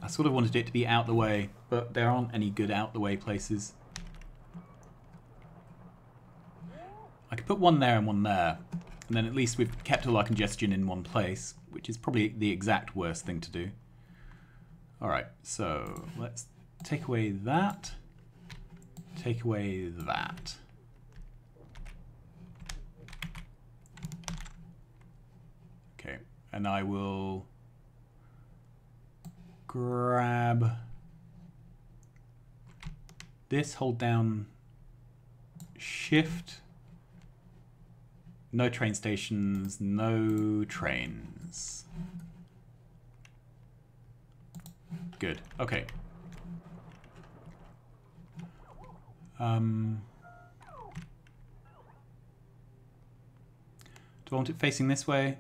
I sort of wanted it to be out the way, but there aren't any good out the way places. I could put one there and one there, and then at least we've kept all our congestion in one place, which is probably the exact worst thing to do. Alright, so let's take away that. Take away that. Okay, and I will grab this, hold down shift. No train stations, no trains. Good, okay. Do I want it facing this way?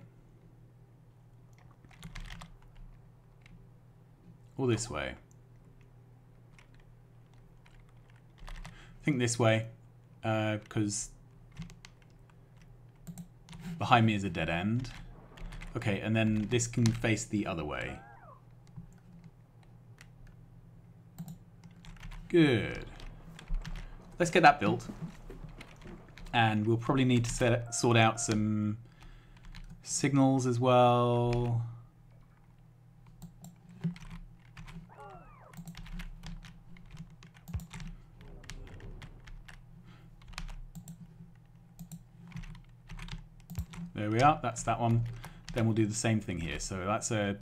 Or this way? I think this way, because behind me is a dead end. Okay, and then this can face the other way. Good. Let's get that built. And we'll probably need to sort out some signals as well. There we are, that's that one. Then we'll do the same thing here. So that's a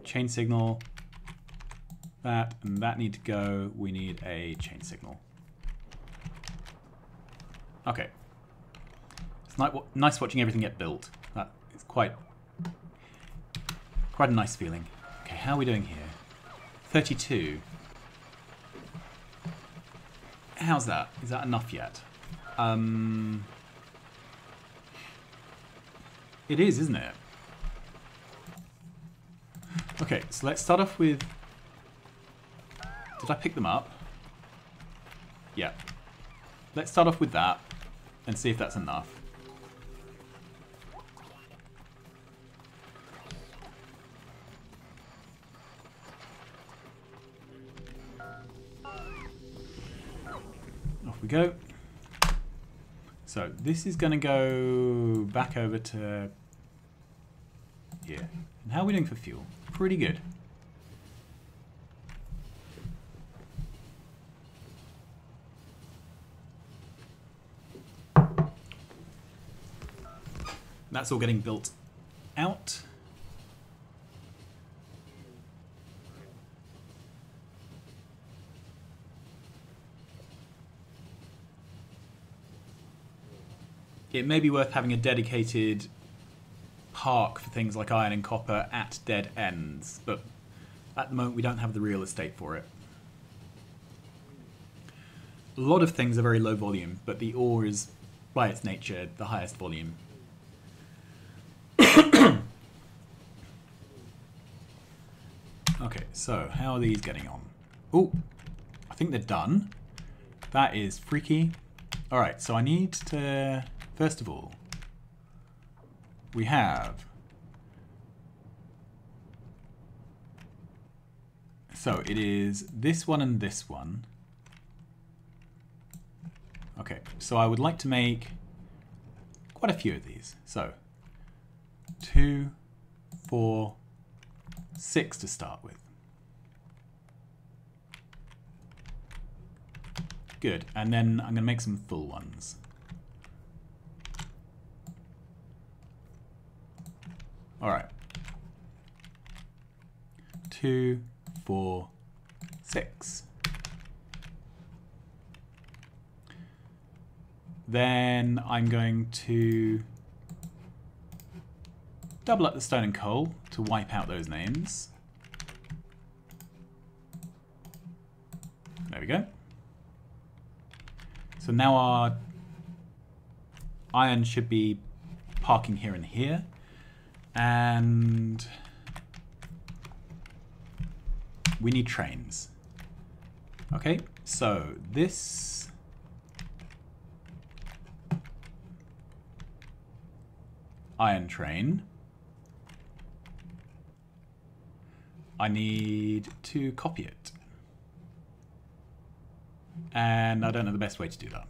chain signal. That and that need to go. We need a chain signal. Okay. It's nice watching everything get built. That is quite a nice feeling. Okay, how are we doing here? 32. How's that? Is that enough yet? It is, isn't it? Okay, so let's start off with... Did I pick them up? Yeah. Let's start off with that. and see if that's enough. Off we go. So this is going to go back over to here. And how are we doing for fuel? Pretty good. That's all getting built out. It may be worth having a dedicated park for things like iron and copper at dead ends, but at the moment we don't have the real estate for it. A lot of things are very low volume, but the ore is, by its nature, the highest volume. Okay, so how are these getting on? Oh, I think they're done. That is freaky. Alright, so I need to, first of all, we have, so it is this one and this one. Okay, so I would like to make quite a few of these. So 2, 4, 6 to start with. Good, and then I'm going to make some full ones. Alright. 2, 4, 6. Then I'm going to double up the stone and coal to wipe out those names. There we go. So now our iron should be parking here and here. And we need trains. Okay, so this iron train, I need to copy it. And I don't know the best way to do that.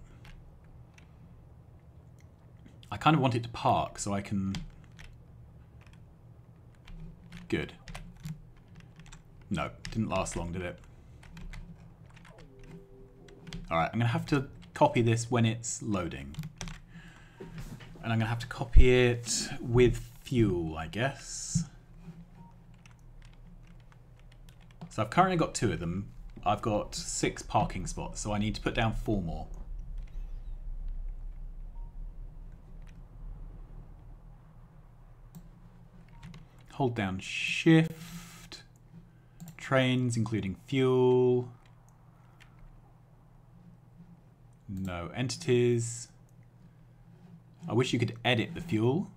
I kind of want it to park so I can... Good. No, didn't last long, did it? Alright, I'm going to have to copy this when it's loading. And I'm going to have to copy it with fuel, I guess. So I've currently got 2 of them. I've got 6 parking spots, so I need to put down 4 more. Hold down shift. Trains, including fuel. No entities. I wish you could edit the fuel.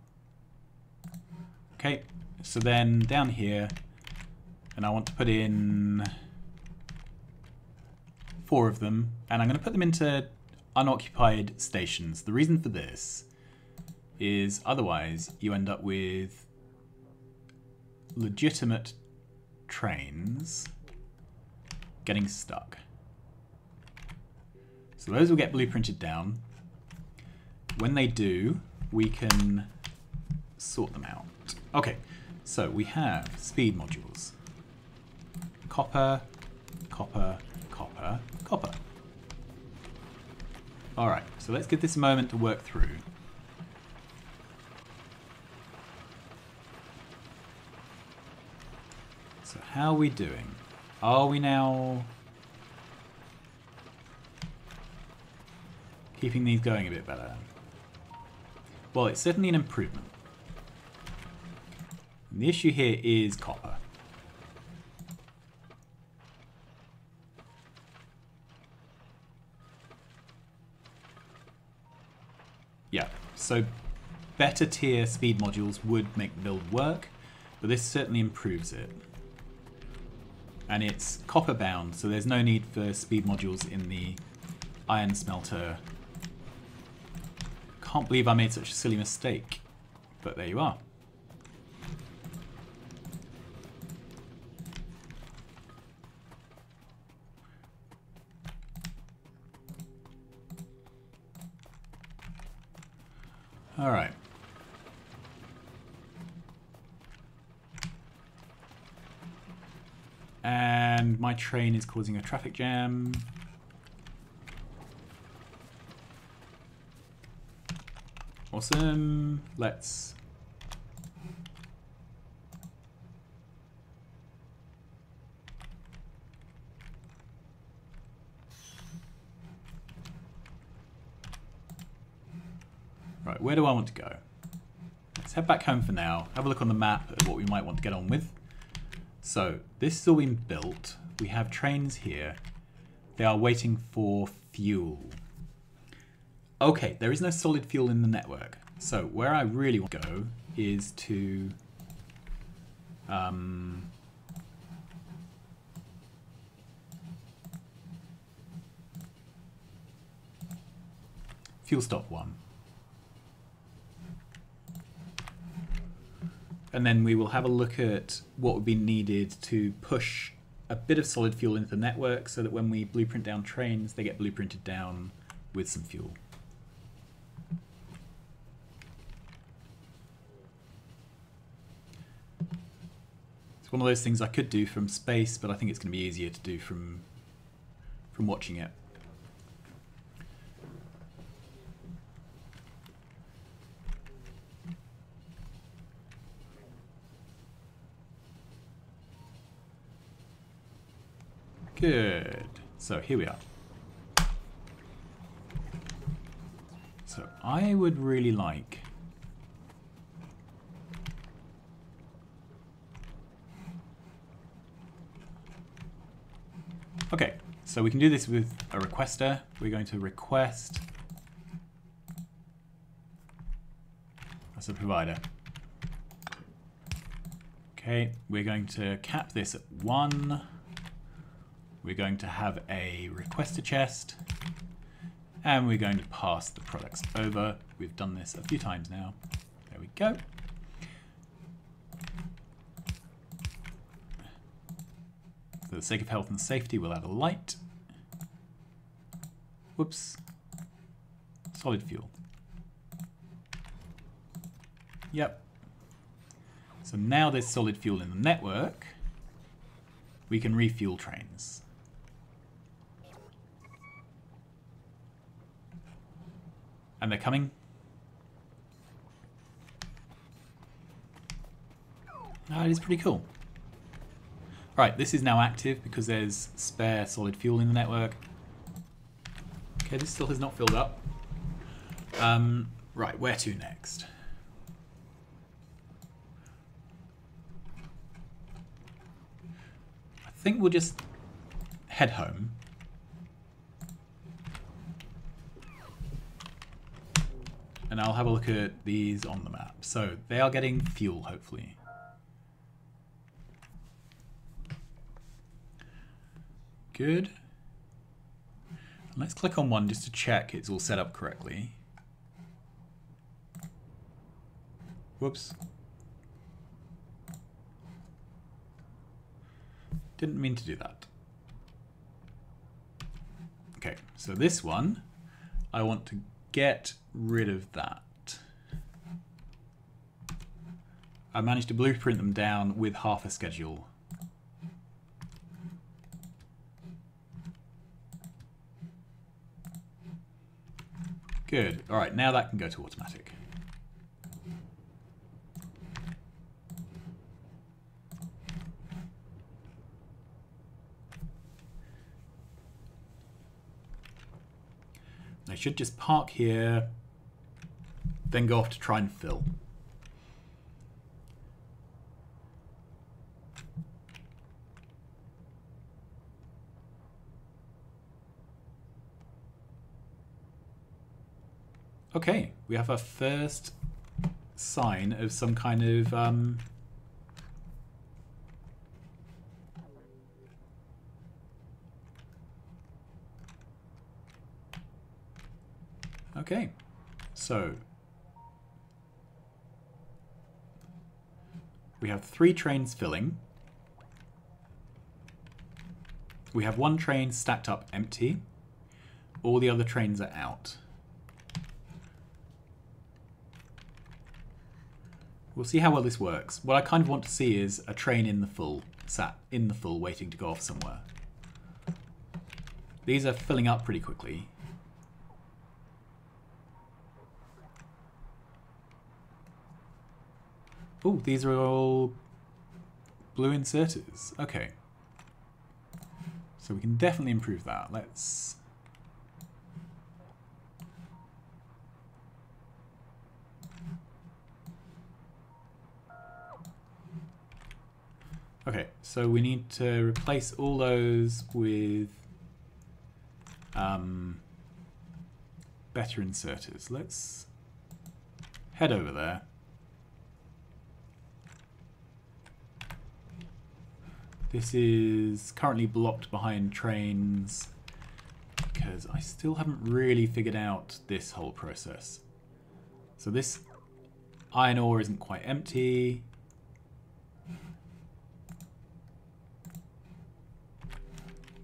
Okay, so then down here, and I want to put in 4 of them, and I'm going to put them into unoccupied stations. The reason for this is otherwise you end up with legitimate trains getting stuck. So those will get blueprinted down. When they do, we can sort them out. Okay, so we have speed modules. Copper, copper, copper, copper. Alright, so let's give this a moment to work through. So how are we doing? Are we now keeping these going a bit better? Well, it's certainly an improvement. And the issue here is copper. Yeah, so better tier speed modules would make the build work, but this certainly improves it. And it's copper bound, so there's no need for speed modules in the iron smelter Can't believe I made such a silly mistake. But there you are. All right. And my train is causing a traffic jam. Awesome. Let's... Right, where do I want to go? Let's head back home for now. Have a look on the map at what we might want to get on with. So, this has all been built. We have trains here. They are waiting for fuel. Okay, there is no solid fuel in the network. So, where I really want to go is to... fuel stop 1. And then we will have a look at what would be needed to push a bit of solid fuel into the network so that when we blueprint down trains, they get blueprinted down with some fuel. It's one of those things I could do from space, but I think it's going to be easier to do from watching it. Good. So here we are. So I would really like okay, so we can do this with a requester. We're going to request as a provider. Okay, we're going to cap this at 1. We're going to have a requester chest, and we're going to pass the products over. We've done this a few times now. There we go. For the sake of health and safety, we'll add a light. Whoops. Solid fuel. Yep. So now there's solid fuel in the network. We can refuel trains. And they're coming. Ah, it is pretty cool. Right, this is now active because there's spare solid fuel in the network. Okay, this still has not filled up. Right, where to next? I think we'll just head home. And I'll have a look at these on the map. So they are getting fuel, hopefully. Good. Let's click on one just to check it's all set up correctly. Whoops. Didn't mean to do that. Okay, so this one, I want to get rid of that. I managed to blueprint them down with half a schedule. Good. All right, now that can go to automatic. They should just park here, then go off to try and fill. Okay, we have our first sign of some kind of okay, So we have 3 trains filling. We have 1 train stacked up empty. All the other trains are out. We'll see how well this works. What I kind of want to see is a train in the full, sat in the full, waiting to go off somewhere. These are filling up pretty quickly. Oh, these are all blue inserters. Okay. So we can definitely improve that. Let's... Okay, so we need to replace all those with better inserters. Let's head over there. This is currently blocked behind trains because I still haven't really figured out this whole process. So this iron ore isn't quite empty.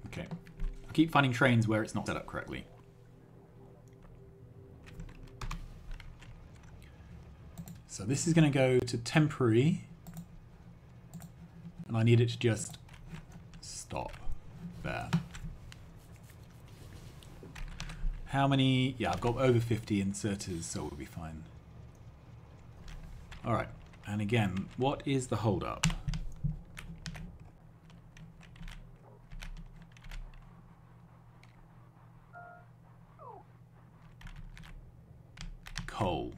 Okay, I keep finding trains where it's not set up correctly. So this is going to go to temporary. And I need it to just stop there. How many? Yeah, I've got over 50 inserters, so we'll be fine. Alright, and again, what is the hold-up? Coal.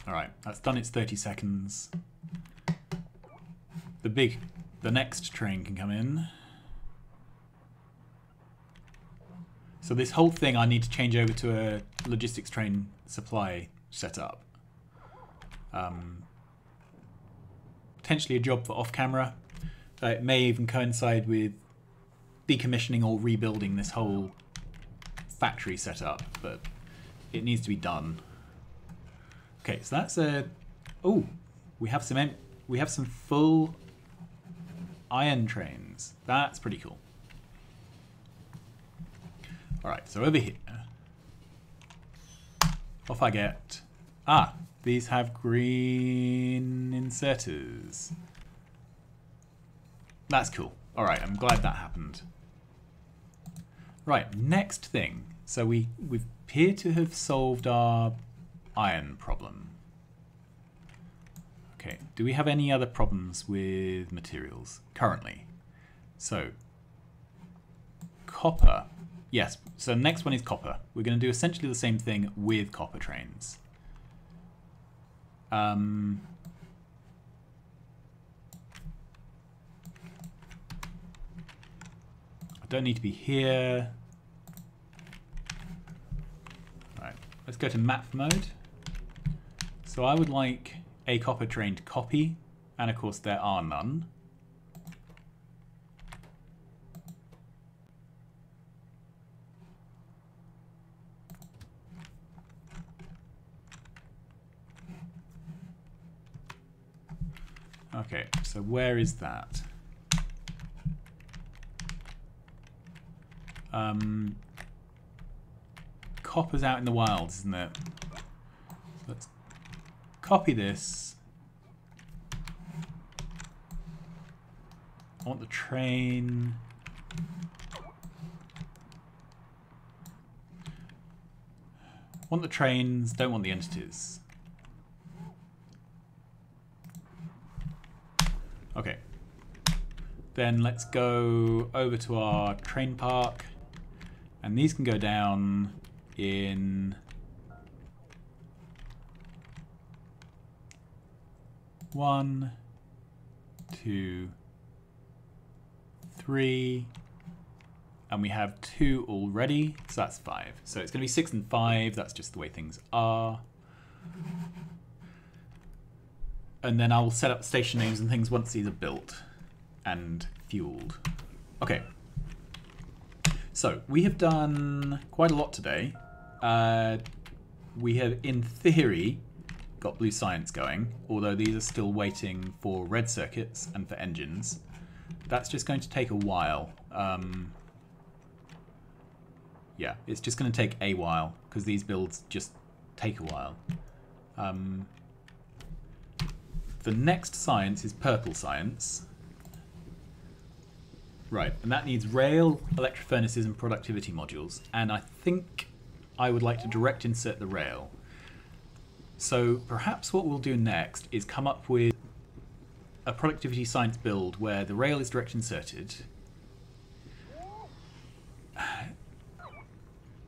Alright, that's done its 30 seconds. The next train can come in. So this whole thing I need to change over to a logistics train supply setup. Potentially a job for off-camera. It may even coincide with decommissioning or rebuilding this whole factory setup, but it needs to be done. Okay, so that's a... Oh, we have some full iron trains. That's pretty cool. All right, so over here, off I get. Ah, these have green inserters. That's cool. All right, I'm glad that happened. Right, next thing. So we appear to have solved our iron problem. Okay, do we have any other problems with materials currently? So, copper. Yes, so next one is copper. We're going to do essentially the same thing with copper trains. I don't need to be here. Right, let's go to map mode. So I would like a copper train to copy, and of course there are none. Okay, so where is that? Copper's out in the wilds, isn't it? So let's copy this. I want the train. Want the trains, don't want the entities. Okay. Then let's go over to our train park. And these can go down in 1, 2, 3, and we have 2 already, so that's 5. So it's going to be 6 and 5, that's just the way things are. And then I'll set up station names and things once these are built and fueled. Okay, So we have done quite a lot today. We have, in theory, got blue science going, although these are still waiting for red circuits and for engines. That's just going to take a while. Yeah, it's just going to take a while, because these builds just take a while. The next science is purple science. Right, and that needs rail, electric furnaces, and productivity modules. And I think I would like to direct insert the rail. So perhaps what we'll do next is come up with a productivity science build where the rail is direct inserted.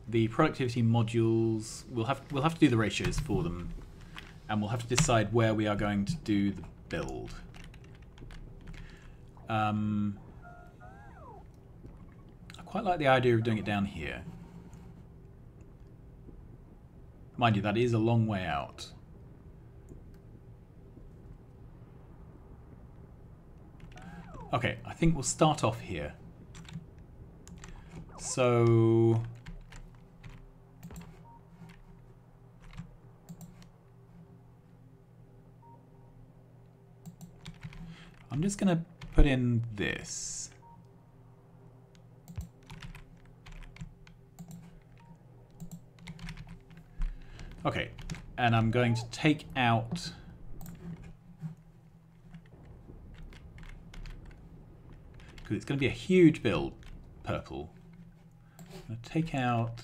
The productivity modules, we'll have to do the ratios for them, and we'll have to decide where we are going to do the build. I quite like the idea of doing it down here. Mind you, that is a long way out. Okay, I think we'll start off here. So I'm just going to put in this. Okay, and I'm going to take out because it's going to be a huge build, purple. I'm going to take out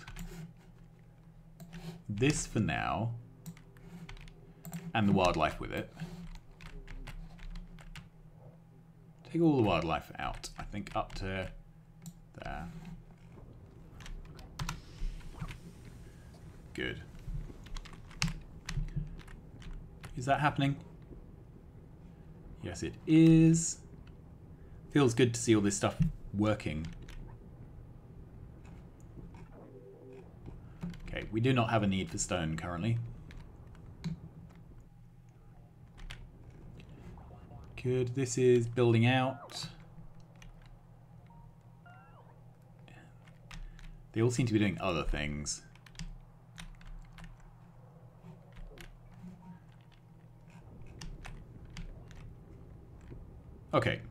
this for now and the wildlife with it. Take all the wildlife out, I think up to there. Good. Is that happening? Yes, it is. Feels good to see all this stuff working. Okay, we do not have a need for stone currently. Good, this is building out. They all seem to be doing other things. Okay.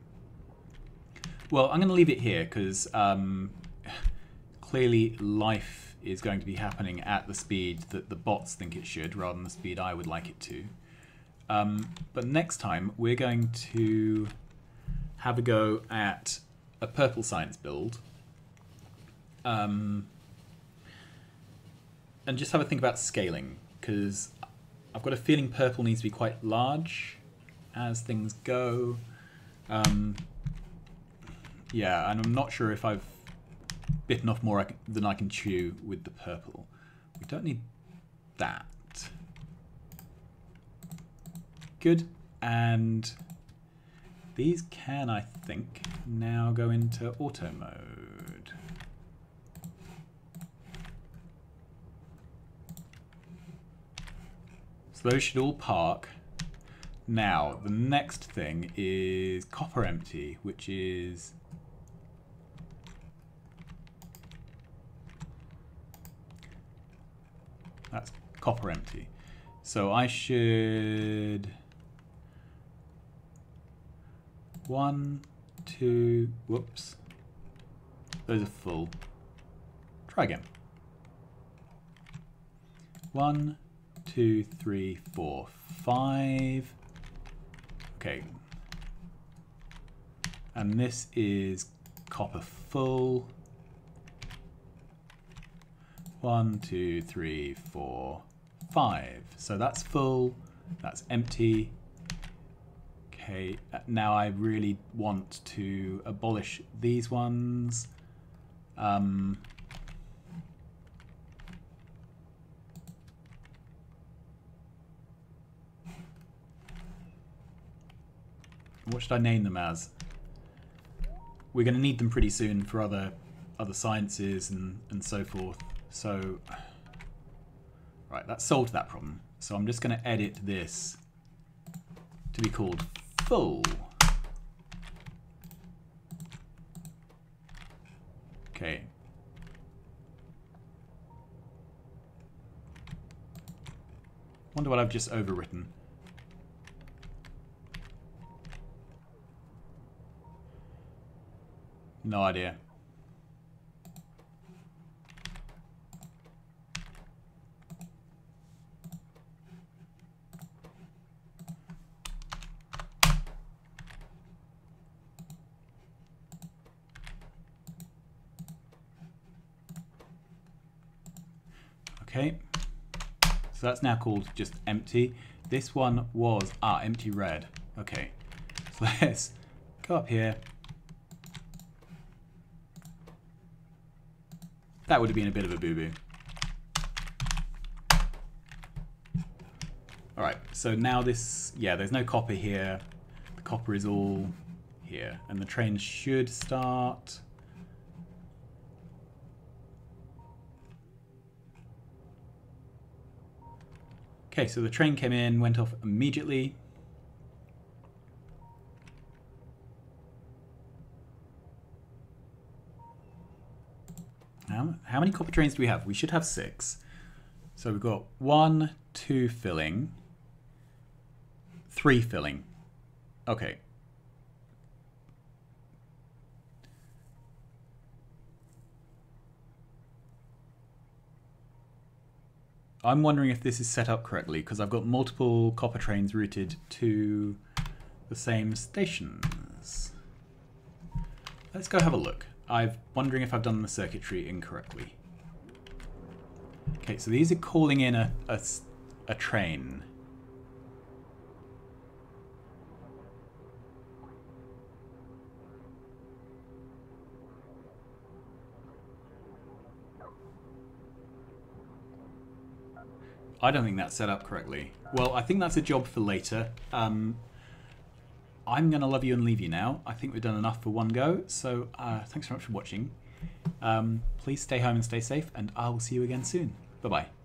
Well, I'm going to leave it here because clearly life is going to be happening at the speed that the bots think it should rather than the speed I would like it to. But next time we're going to have a go at a purple science build and just have a think about scaling, because I've got a feeling purple needs to be quite large as things go. Yeah, and I'm not sure if I've bitten off more than I can chew with the purple. We don't need that. Good, and these can, I think, now go into auto mode. So those should all park. Now, the next thing is copper empty, which is that's copper empty. So I should 1, 2, whoops. Those are full. Try again. 1, 2, 3, 4, 5. Okay. And this is copper full. 1, 2, 3, 4, 5. So that's full. That's empty. Okay, now I really want to abolish these ones. What should I name them as? We're going to need them pretty soon for other sciences and so forth. So, right, that solved that problem. So I'm just going to edit this to be called full. Okay, wonder what I've just overwritten. No idea. Okay, so that's now called just empty. This one was, empty red. Okay, so let's go up here. That would have been a bit of a boo-boo. All right, so now this, yeah, there's no copper here. The copper is all here, and the train should start. Okay, so the train came in, went off immediately. How many copper trains do we have? We should have 6. So we've got 1, 2 filling, 3 filling. Okay. I'm wondering if this is set up correctly, because I've got multiple copper trains routed to the same stations. Let's go have a look. I'm wondering if I've done the circuitry incorrectly. Okay, so these are calling in a train. I don't think that's set up correctly. Well, I think that's a job for later. I'm going to love you and leave you now. I think we've done enough for one go, so thanks so much for watching. Please stay home and stay safe, and I will see you again soon. Bye-bye.